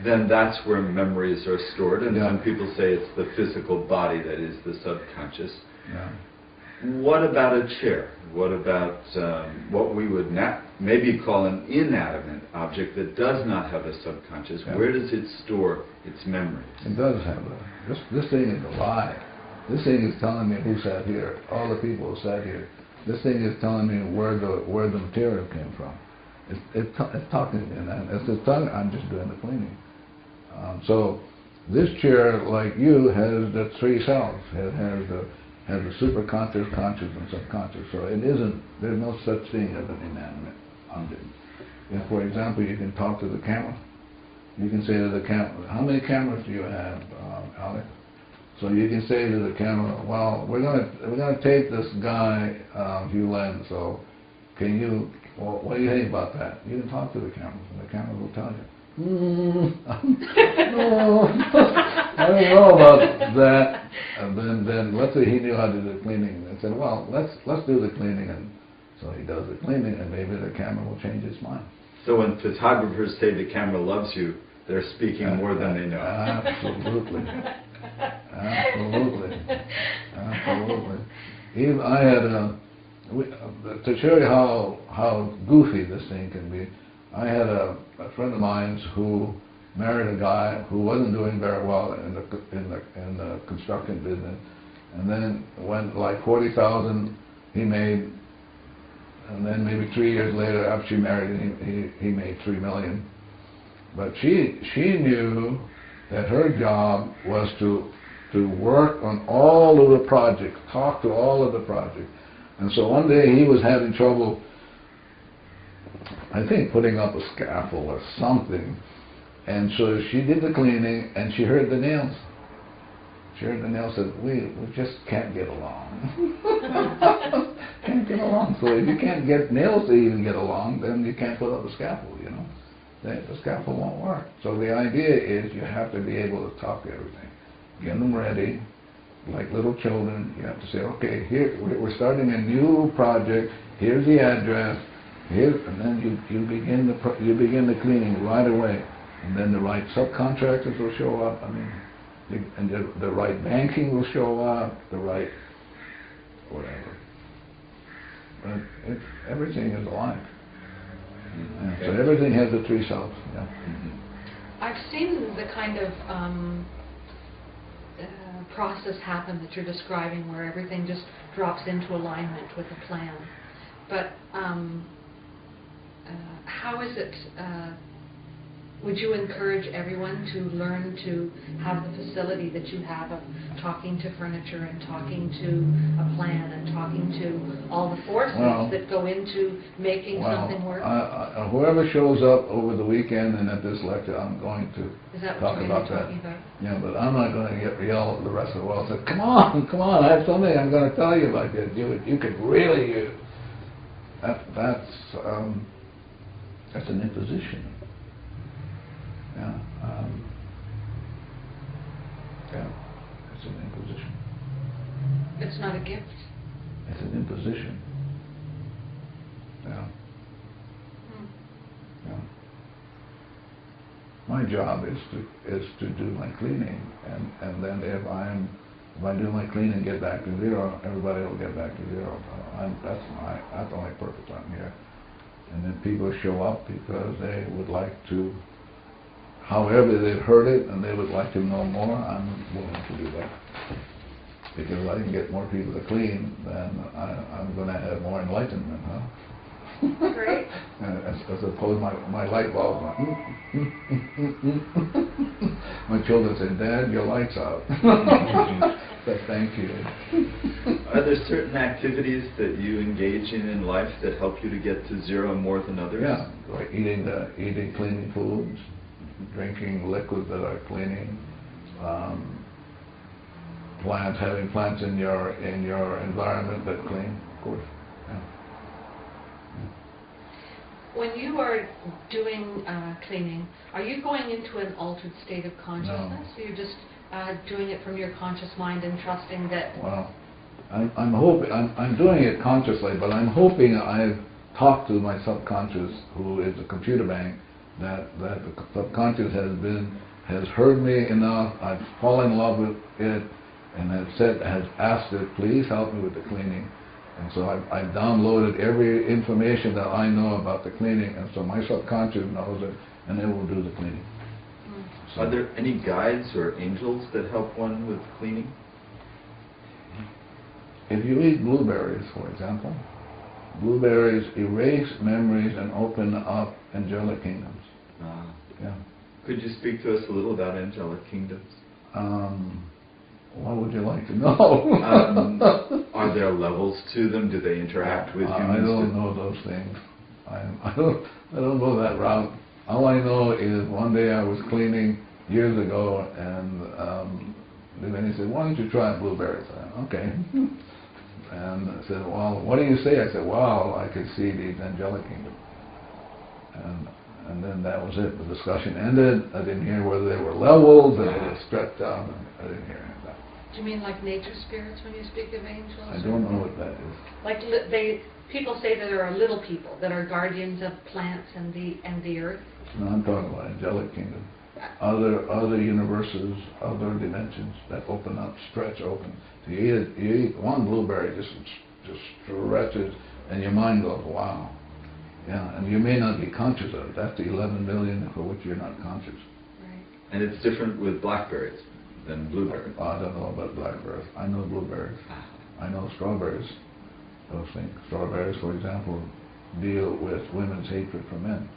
then that's where memories are stored, and some people say it's the physical body that is the subconscious. Yeah. What about a chair? What about what we would maybe call an inanimate object that does not have a subconscious? Yeah. Where does it store its memories? It does have this thing is alive. This thing is telling me who sat here, all the people who sat here. This thing is telling me where the material came from. It's talking to me, and it's telling. I'm just doing the cleaning. So this chair, like you, has the 3 cells. It has the superconscious, conscious, and subconscious. So it isn't. There's no such thing as an inanimate object. If, for example, you can talk to the camera, you can say to the camera, "How many cameras do you have about it. So you can say to the camera, well, we're gonna take this guy, Hew Len, so can you, well, what do you think about that? You can talk to the camera, and the camera will tell you. No, I don't know about that. And then let's say he knew how to do the cleaning, and said, well, let's do the cleaning, and so he does the cleaning, and maybe the camera will change his mind. So when photographers say the camera loves you, they're speaking more than they know. Absolutely. Absolutely. Absolutely. Even I had to show you how goofy this thing can be, I had a friend of mine who married a guy who wasn't doing very well in the construction business, and then when like 40,000 he made, and then maybe 3 years later after she married he made 3 million. But she knew that her job was to work on all of the projects, talk to all of the projects. And so one day he was having trouble, I think, putting up a scaffold or something. And so she did the cleaning, and she heard the nails. She heard the nails, said, we just can't get along. Can't get along. So if you can't get nails to even get along, then you can't put up a scaffold, you know. The scaffold won't work. So the idea is you have to be able to talk to everything. Get them ready. Like little children, you have to say, okay, here we're starting a new project. Here's the address. Here, and then you begin the cleaning right away, and then the right subcontractors will show up. I mean, and the right banking will show up. The right whatever. But everything is alike. Yeah, so everything has the three selves. Yeah. I've seen the kind of process happen that you're describing, where everything just drops into alignment with a plan. But how is it, would you encourage everyone to learn to have the facility that you have of talking to furniture and talking to a plan and talking to all the forces that go into making something work? Whoever shows up over the weekend and at this lecture, I'm going to talk about that. Yeah, but I'm not going to yell at the rest of the world and say, come on, I have something I'm going to tell you about this. You could really use. That's an imposition. Yeah, it's an imposition. It's not a gift. It's an imposition. Yeah. Yeah. My job is to do my cleaning, and then if I do my cleaning and get back to zero, everybody will get back to zero. That's the only purpose I'm here. And then people show up because they would like to, however they've heard it and they would like to know more, I'm willing to do that. Because if I can get more people to clean, then I'm going to have more enlightenment, huh? Great. As opposed to my light bulb. My children say, Dad, your light's out. So thank you. Are there certain activities that you engage in life that help you to get to zero more than others? Yeah, like eating cleaning foods, drinking liquids that are cleaning, having plants in your environment that clean, of course. Yeah. When you are doing cleaning, are you going into an altered state of consciousness? No. You're just doing it from your conscious mind and trusting that... Well, I'm hoping, I'm doing it consciously, but I'm hoping I've talked to my subconscious, who is a computer bank, that the subconscious has heard me enough, I've fallen in love with it, and has asked it, please help me with the cleaning. And so I've downloaded every information that I know about the cleaning, and so my subconscious knows it, and it will do the cleaning. So, are there any guides or angels that help one with cleaning? If you eat blueberries, for example, blueberries erase memories and open up angelic kingdoms. Yeah. Could you speak to us a little about angelic kingdoms? What would you like to know? Are there levels to them? Do they interact with humans? I don't know those things. I don't know that route. All I know is one day I was cleaning years ago, and And then he said, why don't you try blueberries? I said, okay. And I said, well, what do you say? I said, well, I could see the angelic kingdom. And then that was it. The discussion ended. I didn't hear whether they were levels, or they were stretched out. I didn't hear any of that. Do you mean like nature spirits when you speak of angels? I don't know what that is. Like people say that there are little people that are guardians of plants and the earth. No, I'm talking about angelic kingdom. Other universes, other dimensions that open up, stretch open. So you eat one blueberry, just stretches, and your mind goes, wow. Yeah, and you may not be conscious of it. That's the 11 million for which you're not conscious. Right. And it's different with blackberries than blueberries. I don't know about blackberries. I know blueberries. I know strawberries. Those things. Strawberries, for example, deal with women's hatred for men.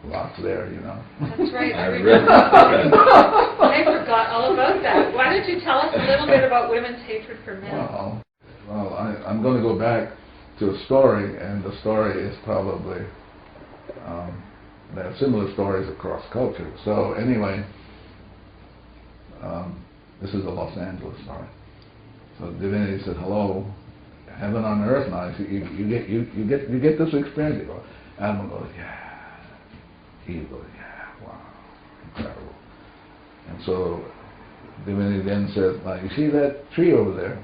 Lots there, you know. That's right. I read that. I forgot all about that. Why don't you tell us a little bit about women's hatred for men? Well, I'm going to go back to a story, and the story is probably, there are similar stories across culture. So anyway, this is a Los Angeles story. So divinity said, hello, heaven on earth now. You get this experience. You go, Adam goes, yeah. Eve goes, yeah, wow, incredible. And so divinity then says, now you see that tree over there?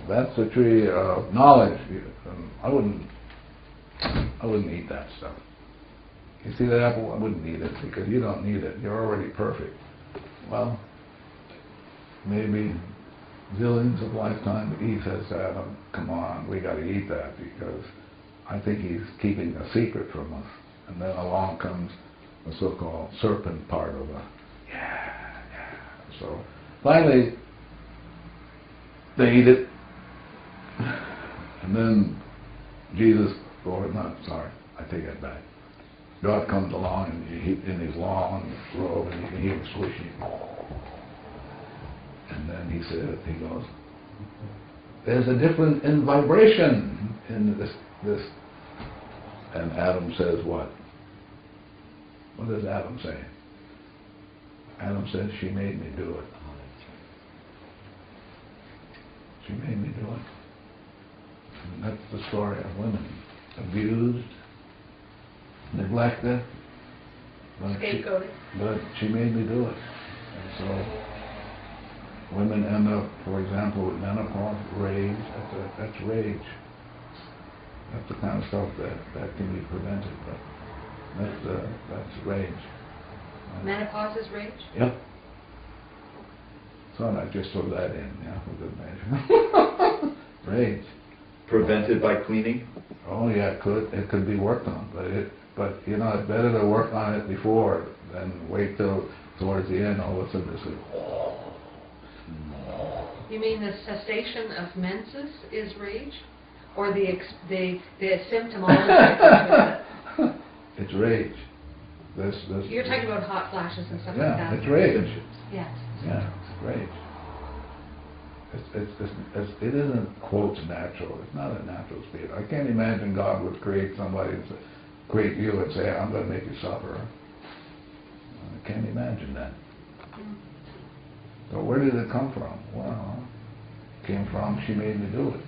That's the tree of knowledge. I wouldn't eat that stuff. You see that apple? I wouldn't eat it because you don't need it. You're already perfect. Well, maybe zillions of lifetimes Eve says to Adam, come on, we got to eat that because I think he's keeping a secret from us. And then along comes the so-called serpent part of yeah. So finally, they eat it. And then Jesus, I take that back. God comes along and in his long robe and you can hear him squishing. And then he goes, there's a difference in vibration in this. And Adam says what? What does Adam say? Adam says, she made me do it. She made me do it. And that's the story of women. Abused, neglected, but she made me do it. And so women end up, for example, with menopause, rage. That's rage. That's the kind of stuff that can be prevented, but that's rage. Menopause is rage? Yep. So I just throw that in, for good measure. Rage. Prevented by cleaning? Oh yeah, it could. It could be worked on, but it's better to work on it before than wait till towards the end. All of a sudden, it's You mean the cessation of menses is rage, or the symptomology? It's rage. You're talking about hot flashes and stuff like that. Yeah, it's rage. Yes. Yeah, it's rage. It isn't, quotes, natural. It's not a natural state. I can't imagine God would create somebody, create you and say, I'm going to make you suffer. I can't imagine that. So where did it come from? Well, it came from, she made me do it.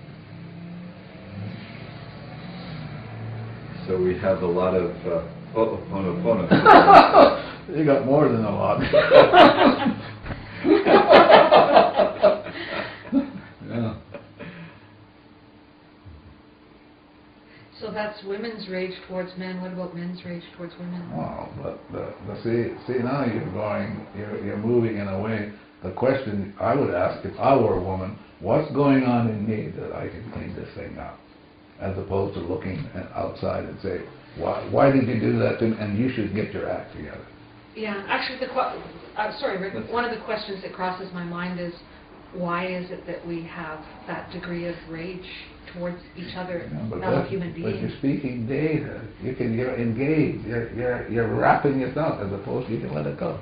So we have a lot of Ho'oponopono. You got more than a lot. Yeah. So that's women's rage towards men. What about men's rage towards women? Well, but see now you're moving in a way. The question I would ask if I were a woman, what's going on in me that I can clean this thing up? As opposed to looking outside and say, why did you do that thing? And you should get your act together. Yeah, actually, sorry, Rick. One of the questions that crosses my mind is, why is it that we have that degree of rage towards each other, fellow human beings? But you're speaking data. You're engaged. You're wrapping yourself as opposed to you can let it go.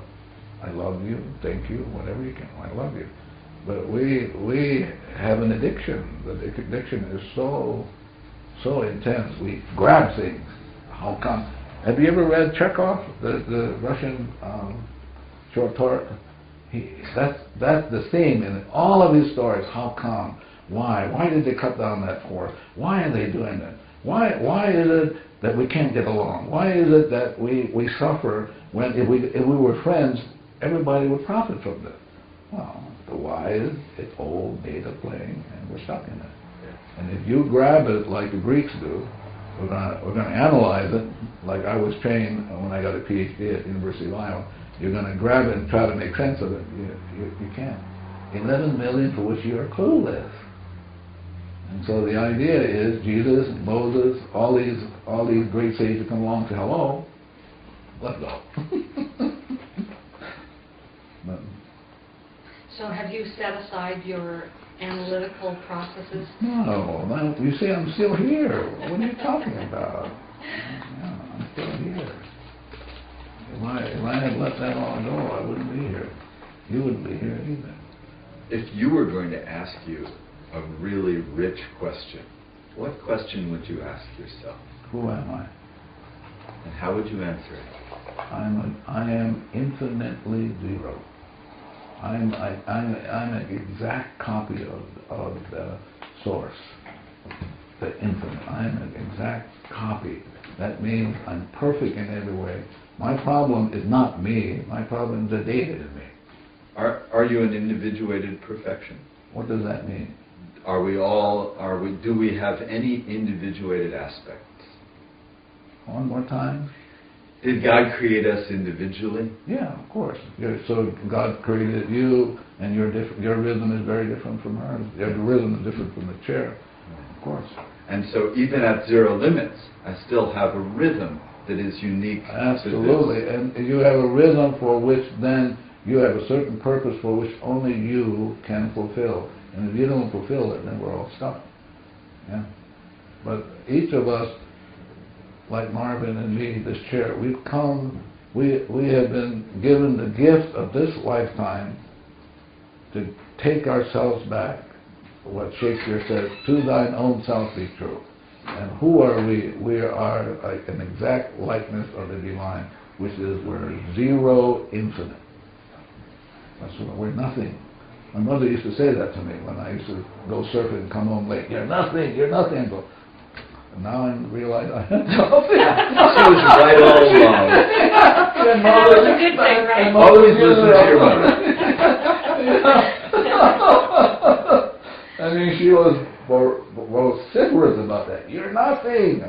I love you. Thank you. Whatever you can. I love you. But we have an addiction. The addiction is so intense. We grab things. How come? Have you ever read Chekhov, the Russian short story? That's the theme in all of his stories. How come? Why? Why did they cut down that forest? Why are they doing that? Why is it that we can't get along? Why is it that we suffer when if we were friends, everybody would profit from this? Well, the why is it's old data playing, and we're stuck in it. And if you grab it like the Greeks do, we're gonna analyze it like I was trained when I got a PhD at the University of Iowa. You're gonna grab it and try to make sense of it. You can't. 11 million for which you are clueless. And so the idea is Jesus, Moses, all these great sages come along and say, hello, let's go. But, So have you set aside your analytical processes? no, you see, I'm still here. What are you talking about? Yeah, I'm still here. If I had let that all go, I wouldn't be here. You wouldn't be here either. If you were going to ask you a really rich question, what question would you ask yourself? Who am I? And how would you answer it? I am infinitely zero. I'm an exact copy of the source, the infinite. I'm an exact copy. That means I'm perfect in every way. My problem is not me. My problem is the data in me. Are you an individuated perfection? What does that mean? Do we have any individuated aspects? One more time. Did God create us individually? Yeah, of course. So God created you, and your rhythm is very different from hers. Your rhythm is different from the chair, of course. And so even at zero limits, I still have a rhythm that is unique. Absolutely, to this. and you have a rhythm for which then you have a certain purpose for which only you can fulfill. And if you don't fulfill it, then we're all stuck. Yeah. But each of us, like Marvin and me, this chair, we have been given the gift of this lifetime to take ourselves back. What Shakespeare says, to thine own self be true. And who are we? We are like an exact likeness of the divine, which is we're zero infinite. That's what we're nothing. My mother used to say that to me when I used to go surfing and come home late. You're nothing, you're nothing. And now I realize I am nothing. She was right all along. And that was a good thing, right? Always listen to your mother. I mean, she was vociferous about that. You're nothing.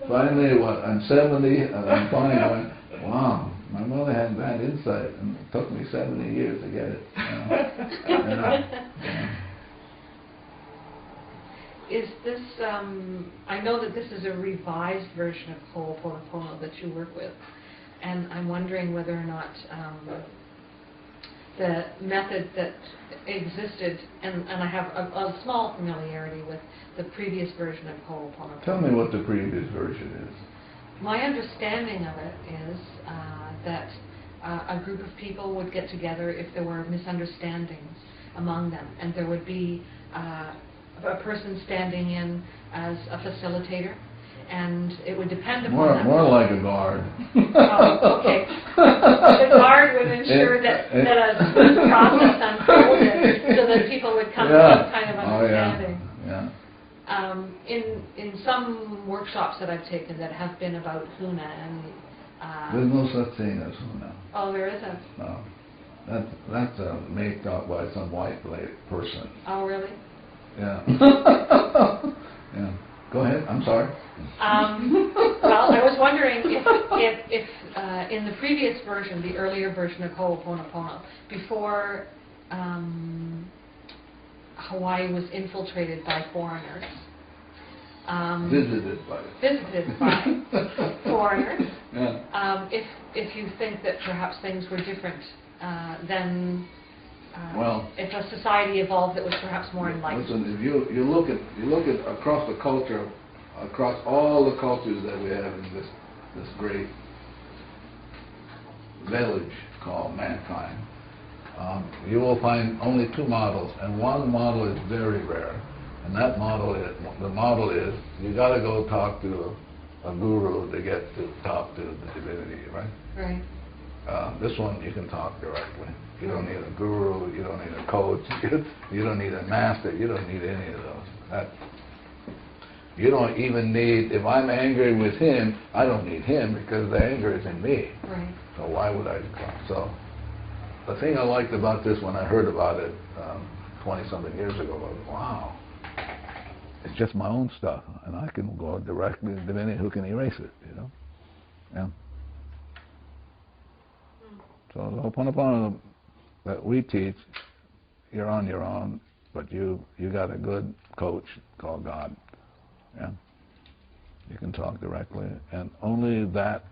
Finally, I'm 70, and I'm finally going, wow, my mother had that insight, and it took me 70 years to get it. Is this, I know that this is a revised version of Ho'oponopono that you work with, and I'm wondering whether or not the method that existed, and I have a small familiarity with the previous version of Ho'oponopono. Tell me what the previous version is. My understanding of it is that a group of people would get together if there were misunderstandings among them, and there would be a person standing in as a facilitator, and it would depend upon that. More like a guard. Oh, okay. The guard would ensure that a smooth process unfolded so that people would come to some kind of understanding. In some workshops that I've taken that have been about Huna and there's no such thing as Huna. Oh, there isn't? No. That's made up by some white person. Oh, really? Yeah. Yeah. Go ahead. I'm sorry. Well, I was wondering if in the previous version, the earlier version of Ho'oponopono, before Hawaii was infiltrated by foreigners, Visited by foreigners. Yeah. If you think that perhaps things were different, then if a society evolved that was perhaps more enlightened. Listen, if you look at across the culture, across all the cultures that we have in this great village called mankind, you will find only two models, and one model is very rare. And that model is you got to go talk to a guru to get to talk to the divinity, right? Right. This one you can talk directly. You don't need a guru, you don't need a coach, you don't need a master, you don't need any of those. You don't even need, if I'm angry with him, I don't need him because the anger is in me. Right. So why would I come? So the thing I liked about this when I heard about it 20-something years ago was, wow, it's just my own stuff, and I can go directly to the divinity who can erase it, you know? Yeah. So the Ho'oponopono that we teach, you're on your own, but you got a good coach called God. Yeah. You can talk directly, and only that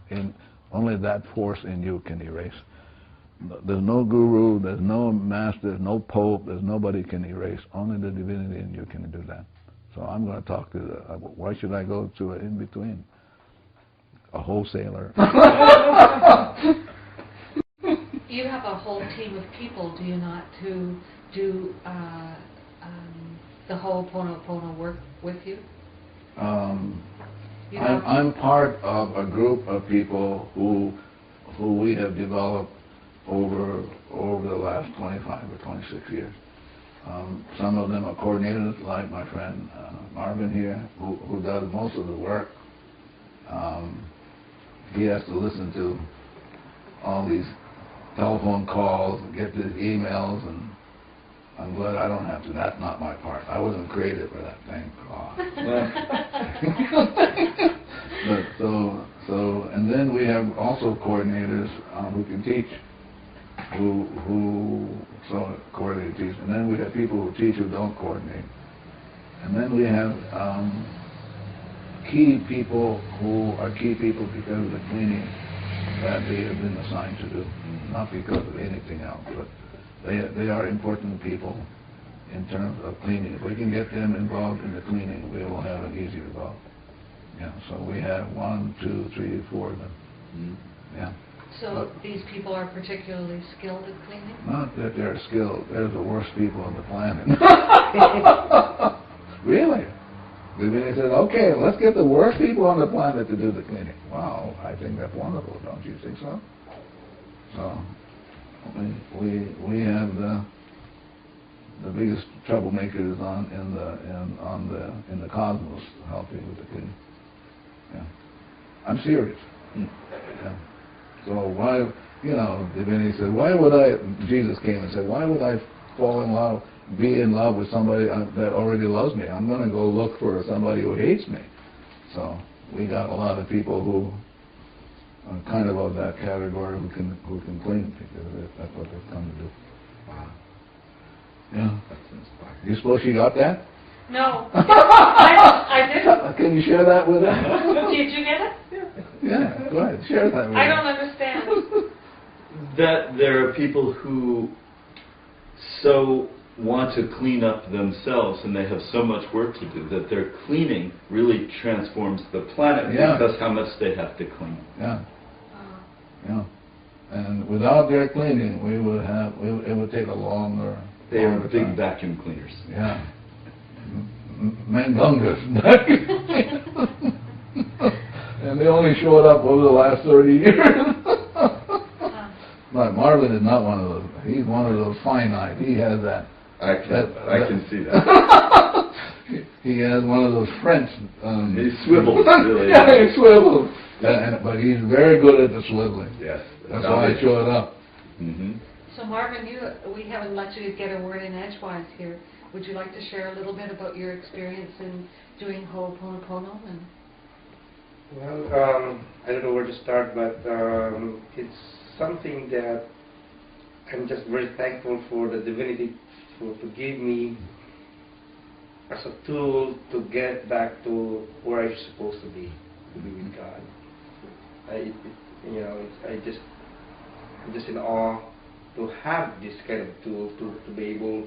force in you can erase. There's no guru, there's no master, there's no pope, there's nobody can erase. Only the divinity in you can do that. So I'm going to talk to why should I go to an in-between? A wholesaler. You have a whole team of people, do you not, who do the Ho'oponopono work with you? I'm part of a group of people who we have developed over the last 25 or 26 years. Some of them are coordinators, like my friend Marvin here, who does most of the work. He has to listen to all these telephone calls, get these emails, and I'm glad I don't have to. That's not my part. I wasn't created for that, thank God. But and then we have also coordinators who can teach, who coordinate teach, and then we have people who teach who don't coordinate, and then we have key people who are key people because of the cleaning that they have been assigned to do, not because of anything else, but they are important people in terms of cleaning. If we can get them involved in the cleaning, we will have an easy result. Yeah, so we have 1, 2, 3, 4 of them. Yeah. So these people are particularly skilled at cleaning? Not that they're skilled. They're the worst people on the planet. Really? They said, okay, let's get the worst people on the planet to do the cleaning. Wow, I think that's wonderful. Don't you think so? So we have the biggest troublemakers in the cosmos helping with the cleaning. Yeah, I'm serious. Yeah. So why, divinity said, why would Jesus came and said, why would I fall in love, be in love with somebody that already loves me? I'm going to go look for somebody who hates me. So we got a lot of people who are kind of that category who can clean, because that's what they've come to do. Wow. Yeah. That's inspiring. You suppose she got that? No. I didn't. Can you share that with her? Did you get it? Yeah, go ahead. Share that with her. I don't understand. That there are people who so want to clean up themselves, and they have so much work to do, that their cleaning really transforms the planet, because how much they have to clean. Yeah. Yeah. And without their cleaning, it would take a longer. They are big vacuum cleaners. Yeah. Mandungas. And they only showed up over the last 30 years. But Marvin is not one of those. He's one of those finite. He has that. I can see that. He has one of those French. He swivels, really. Yeah, he swivels. But he's very good at the swiveling. Yes. That's why I showed up. Mm-hmm. So Marvin, we haven't let you get a word in edgewise here. Would you like to share a little bit about your experience in doing Ho'oponopono? Well, I don't know where to start, but it's something that I'm just very thankful for the divinity to give me as a tool to get back to where I'm supposed to be with God. I'm just in awe to have this kind of tool to be able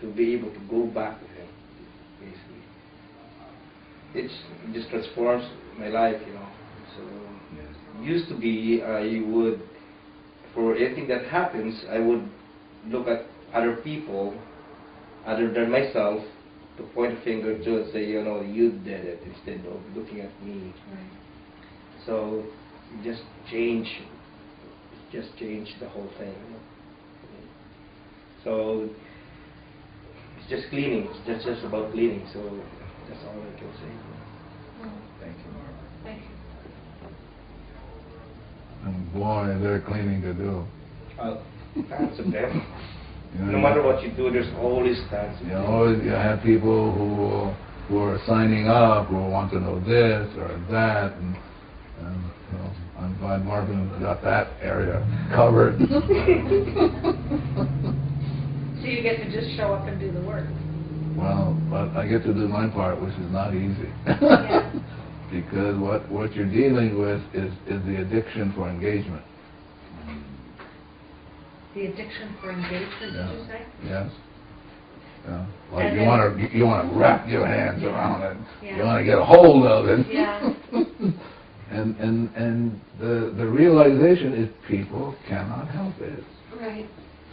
to go back to Him, basically. It just transforms my life, So used to be, I would, for anything that happens, I would look at other people, other than myself, to point a finger to and say, you did it, instead of looking at me. Right. So just change just change the whole thing. So it's just cleaning. It's just about cleaning. So that's all I can say. Thank you. Thank you. And boy, is there cleaning to do. Tons of them. You know, No matter what you do, there's always tons of you them. always you have people who are signing up, who want to know this or that, and you know, I'm glad Marvin got that area covered. So you get to just show up and do the work. Well, but I get to do my part, which is not easy. Yeah. Because what you're dealing with is the addiction for engagement. The addiction for engagement, did you say? Yes. Yeah. Like And you want to wrap your hands around it. Yeah. You want to get a hold of it. Yeah. and the realization is people cannot help it. Right.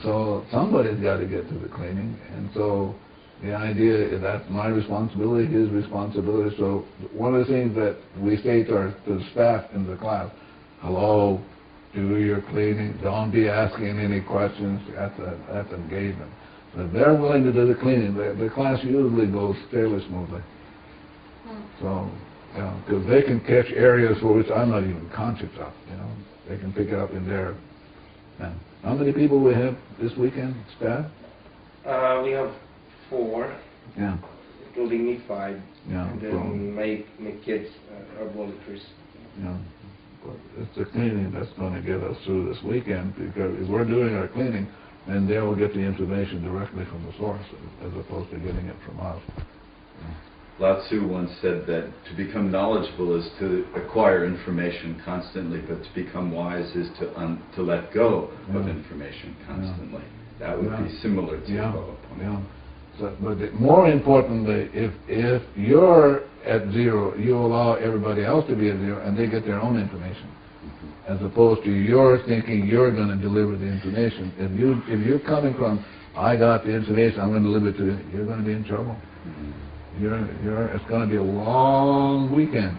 So somebody's got to get to the cleaning, and so the idea is that's my responsibility, his responsibility. So one of the things that we say to the staff in the class, hello, do your cleaning, don't be asking any questions, that's engagement. So if they're willing to do the cleaning, the class usually goes fairly smoothly. So, you know, because they can catch areas for which I'm not even conscious of, you know. They can pick it up in there. And how many people we have this weekend, staff? We have 4, Yeah. including me 5, Yeah. and then my kids are volunteers. Yeah. But it's the cleaning that's going to get us through this weekend, because if we're doing our cleaning, then they will get the information directly from the source as opposed to getting it from us. Lao Tzu once said that to become knowledgeable is to acquire information constantly, but to become wise is to let go of information constantly. That would be similar to Boa point. Yeah. So, but more importantly, if you're at 0, you allow everybody else to be at 0, and they get their own information, as opposed to you're thinking you're going to deliver the information. If you're coming from, I got the information, I'm going to deliver it to you, you're going to be in trouble. It's going to be a long weekend.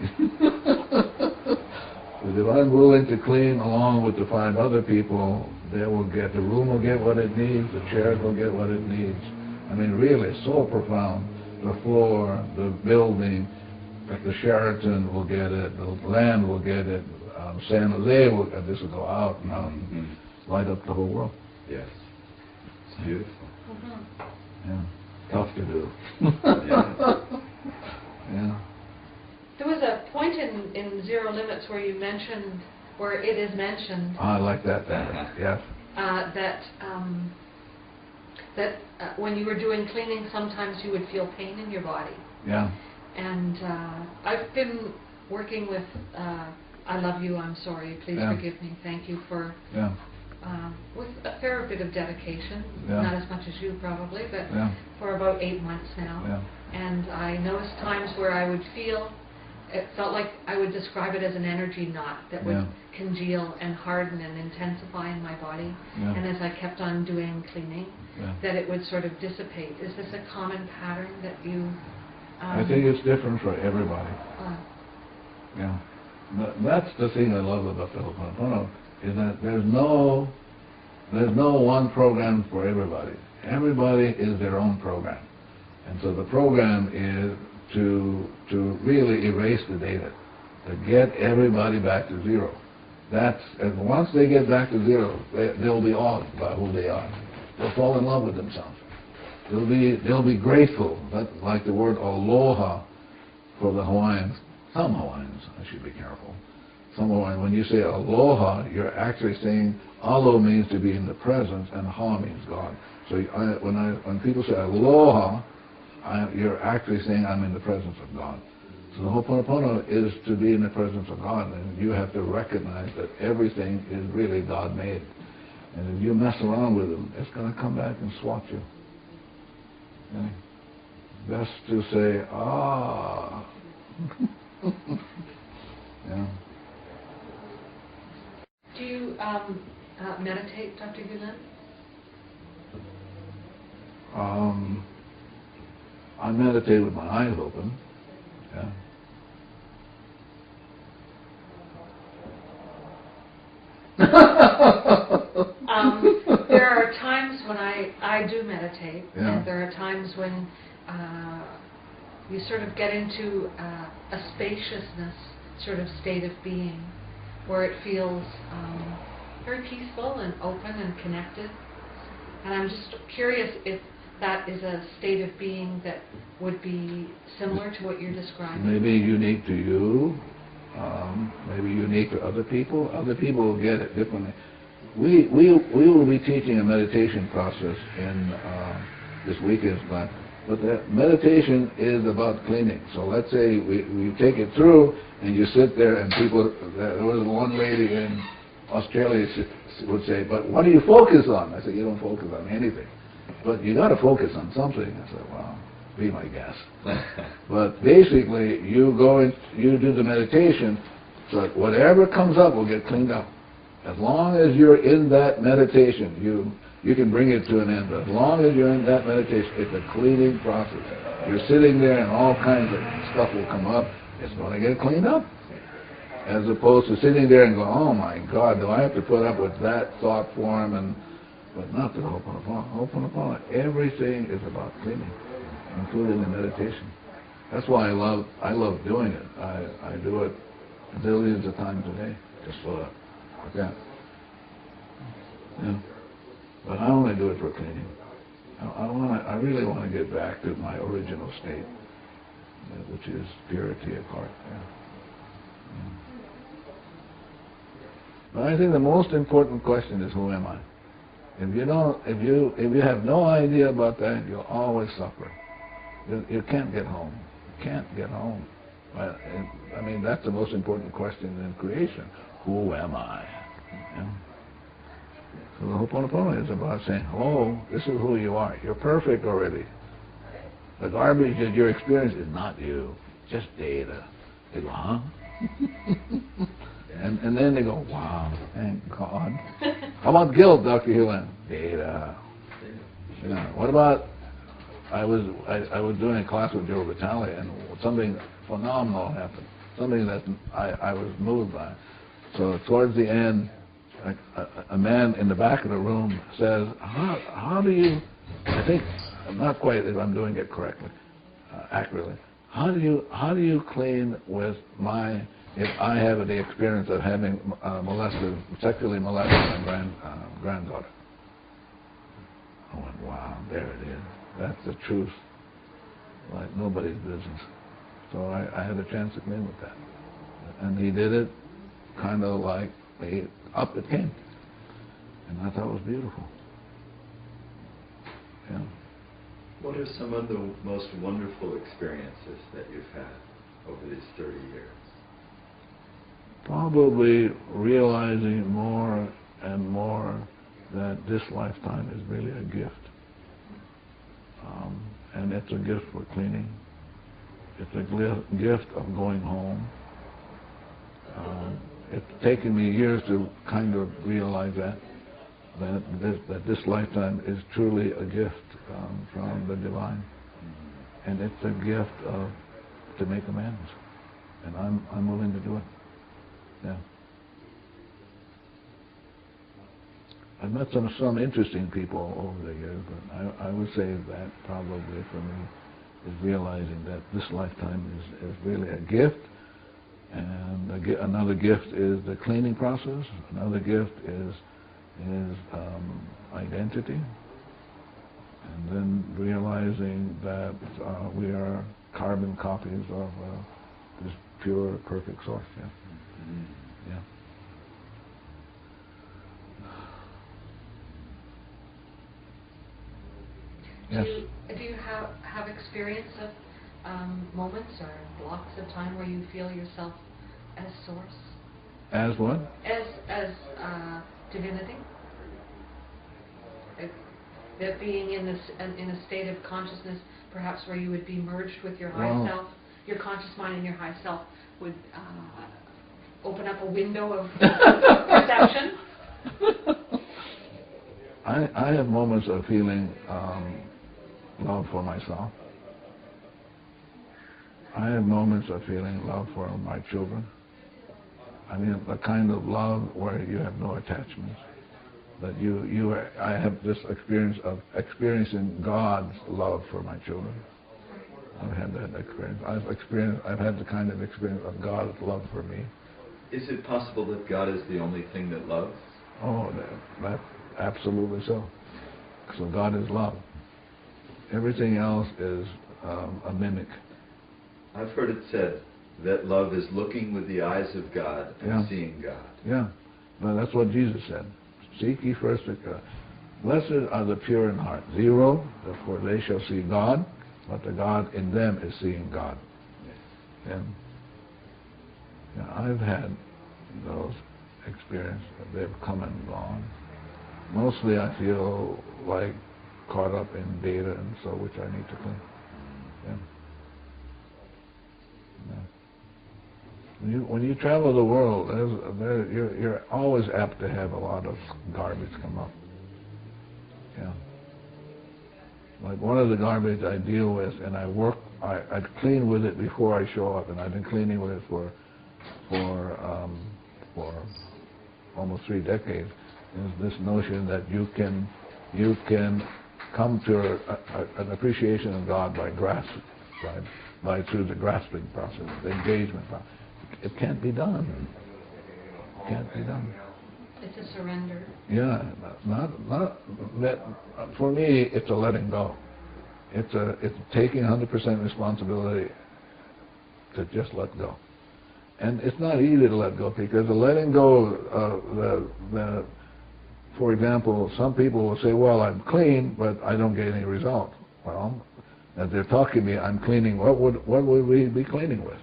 Because if I'm willing to clean along with the 5 other people, the room will get what it needs, the chairs will get what it needs. I mean, really, so profound. The floor, the building, the Sheraton will get it, the land will get it, San Jose will, this will go out and out and light up the whole world. Yes. It's beautiful. Yeah. Tough to do. Yeah. Yeah. There was a point in Zero Limits where you mentioned, where it is mentioned, I like that better. Yes. that when you were doing cleaning, sometimes you would feel pain in your body. Yeah. And I've been working with I Love You, I'm Sorry, Please Forgive Me, Thank You for, with a fair bit of dedication, not as much as you probably, but for about 8 months now. Yeah. And I noticed times where I would feel, it felt like I would describe it as an energy knot that would congeal and harden and intensify in my body. And as I kept on doing cleaning, that it would sort of dissipate. Is this a common pattern that you... I think it's different for everybody. Yeah. That's the thing I love about the Ho'oponopono, is that there's no one program for everybody. Everybody is their own program. And so the program is to really erase the data, to get everybody back to 0. And once they get back to 0, they'll be awed by who they are. They'll fall in love with themselves. They'll be grateful. Like the word aloha for the Hawaiians. Some Hawaiians, I should be careful. Some Hawaiians, when you say aloha, you're actually saying alo means to be in the presence, and ha means God. So when people say aloha, you're actually saying I'm in the presence of God. So the Ho'oponopono is to be in the presence of God, and you have to recognize that everything is really God-made. And if you mess around with them, it's going to come back and swat you. Okay? Best to say, ah. Yeah. Do you meditate, Dr. Hew Len? I meditate with my eyes open. Yeah. do meditate, Yeah. and there are times when you sort of get into a spaciousness sort of state of being, where it feels very peaceful and open and connected. And I'm just curious if that is a state of being that would be similar to what you're describing. Maybe unique to you, maybe unique to other people. Other people will get it differently. We will be teaching a meditation process in this weekend's class, but the meditation is about cleaning. So let's say we take it through, and you sit there, and people. There was one lady in Australia would say, "But what do you focus on?" I said, "You don't focus on anything, but you got to focus on something." I said, "Well, be my guest." But basically, you go and you do the meditation, so that whatever comes up will get cleaned up. As long as you're in that meditation, you can bring it to an end. But as long as you're in that meditation, it's a cleaning process. You're sitting there, and all kinds of stuff will come up. It's going to get cleaned up. As opposed to sitting there and going, "Oh my God, do I have to put up with that thought form?" But not the Ho'oponopono. Ho'oponopono, everything is about cleaning, including the meditation. That's why I love doing it. I do it zillions of times a day, just like that. Yeah. But I only do it for cleaning. I really want to get back to my original state, which is purity of heart. Yeah. Yeah. But I think the most important question is, who am I? If you have no idea about that, you'll always suffer. You can't get home. You can't get home. I mean, that's the most important question in creation. Who am I? Yeah. So the Ho'oponopono is about saying, "Oh, this is who you are. You're perfect already. The garbage that you're experiencing is not you, just data." They go, "Huh?" And then they go, "Wow, thank God." How about guilt, Dr. Hew Len? Data. What about, I was doing a class with Joe Vitale, and something phenomenal happened. Something that I was moved by. So towards the end, a man in the back of the room says, how do you, I think, not quite if I'm doing it correctly, accurately, how do you clean with if I have the experience of having sexually molested my granddaughter? I went, wow, there it is. That's the truth, like nobody's business. So I had a chance to clean with that. And he did it kind of like, up it came. And I thought it was beautiful. Yeah. What are some of the most wonderful experiences that you've had over these 30 years? Probably realizing more and more that this lifetime is really a gift. And it's a gift for cleaning. It's a gift of going home. It's taken me years to kind of realize that this lifetime is truly a gift from the divine, and it's a gift to make amends, and I'm willing to do it. Yeah. I've met some interesting people over the years, but I would say that probably for me is realizing that this lifetime is really a gift. And another gift is the cleaning process. Another gift is identity. And then realizing that we are carbon copies of this pure, perfect source. Yeah. Mm-hmm. Yeah. Yes. Do you have experience of moments or blocks of time where you feel yourself as source? As what? As divinity? That being in a state of consciousness, perhaps where you would be merged with your high self, your conscious mind and your high self would open up a window of perception? I have moments of feeling love for myself. I have moments of feeling love for my children. I mean, a kind of love where you have no attachments. That I have this experience of experiencing God's love for my children. I've had that experience. I've had the kind of experience of God's love for me. Is it possible that God is the only thing that loves? Oh, that absolutely so. So God is love. Everything else is a mimic. I've heard it said that love is looking with the eyes of God and seeing God. Yeah, but that's what Jesus said. Seek ye first God. Blessed are the pure in heart. 0, therefore they shall see God, but the God in them is seeing God. And I've had those experiences. They've come and gone. Mostly I feel like caught up in data and so, which I need to clean. Yeah. When you travel the world, you're always apt to have a lot of garbage come up. Yeah. Like one of the garbage I deal with, and I clean with it before I show up, and I've been cleaning with it for almost 3 decades. Is this notion that you can come to an appreciation of God by grasping, through the grasping process, the engagement process. It can't be done. It can't be done. It's a surrender. Yeah, not that. For me, it's a letting go. It's taking 100% responsibility to just let go. And it's not easy to let go, because the letting go, for example, some people will say, well, I'm clean, but I don't get any result. Well, as they're talking to me, I'm cleaning. What would we be cleaning with?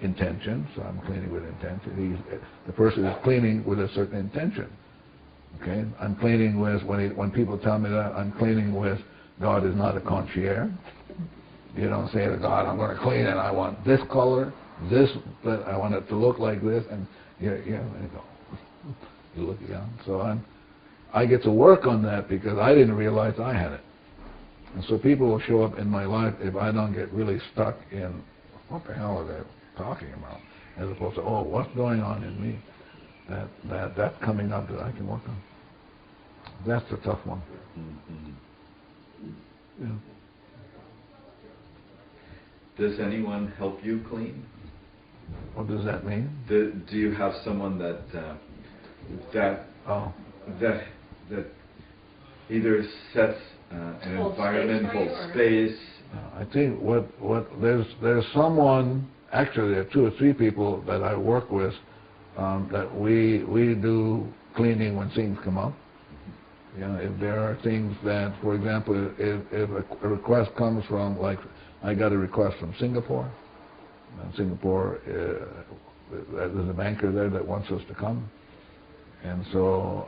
Intention. So I'm cleaning with intention. The person is cleaning with a certain intention. Okay? I'm cleaning with, when people tell me that, I'm cleaning with, God is not a concierge. You don't say to God, I'm going to clean and I want this color, but I want it to look like this, and there you go. You look, So I get to work on that because I didn't realize I had it. And so people will show up in my life if I don't get really stuck in what the hell are they talking about, as opposed to, oh, what's going on in me that's coming up that I can work on. That's the tough one. Yeah. Does anyone help you clean? What does that mean? Do you have someone that either sets an environment, holds space? I think there's someone. Actually, there are 2 or 3 people that I work with that we do cleaning when things come up. If there are things that, for example, if a request comes from, like, I got a request from Singapore. Singapore, there's a banker there that wants us to come. And so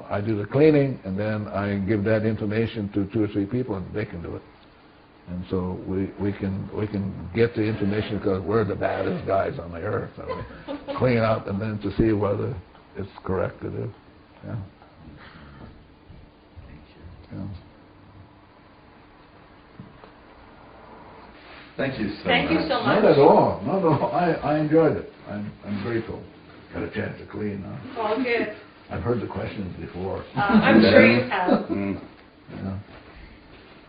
I do the cleaning, and then I give that information to 2 or 3 people, and they can do it. And so we can get the information because we're the baddest guys on the earth. So we clean up, and then to see whether it's correct to do. Yeah. Yeah. Thank you so much. Thank you so much. Not at all. Not at all. I enjoyed it. I'm grateful. Got a chance to clean. All good. I've heard the questions before. I'm sure you have. Yeah.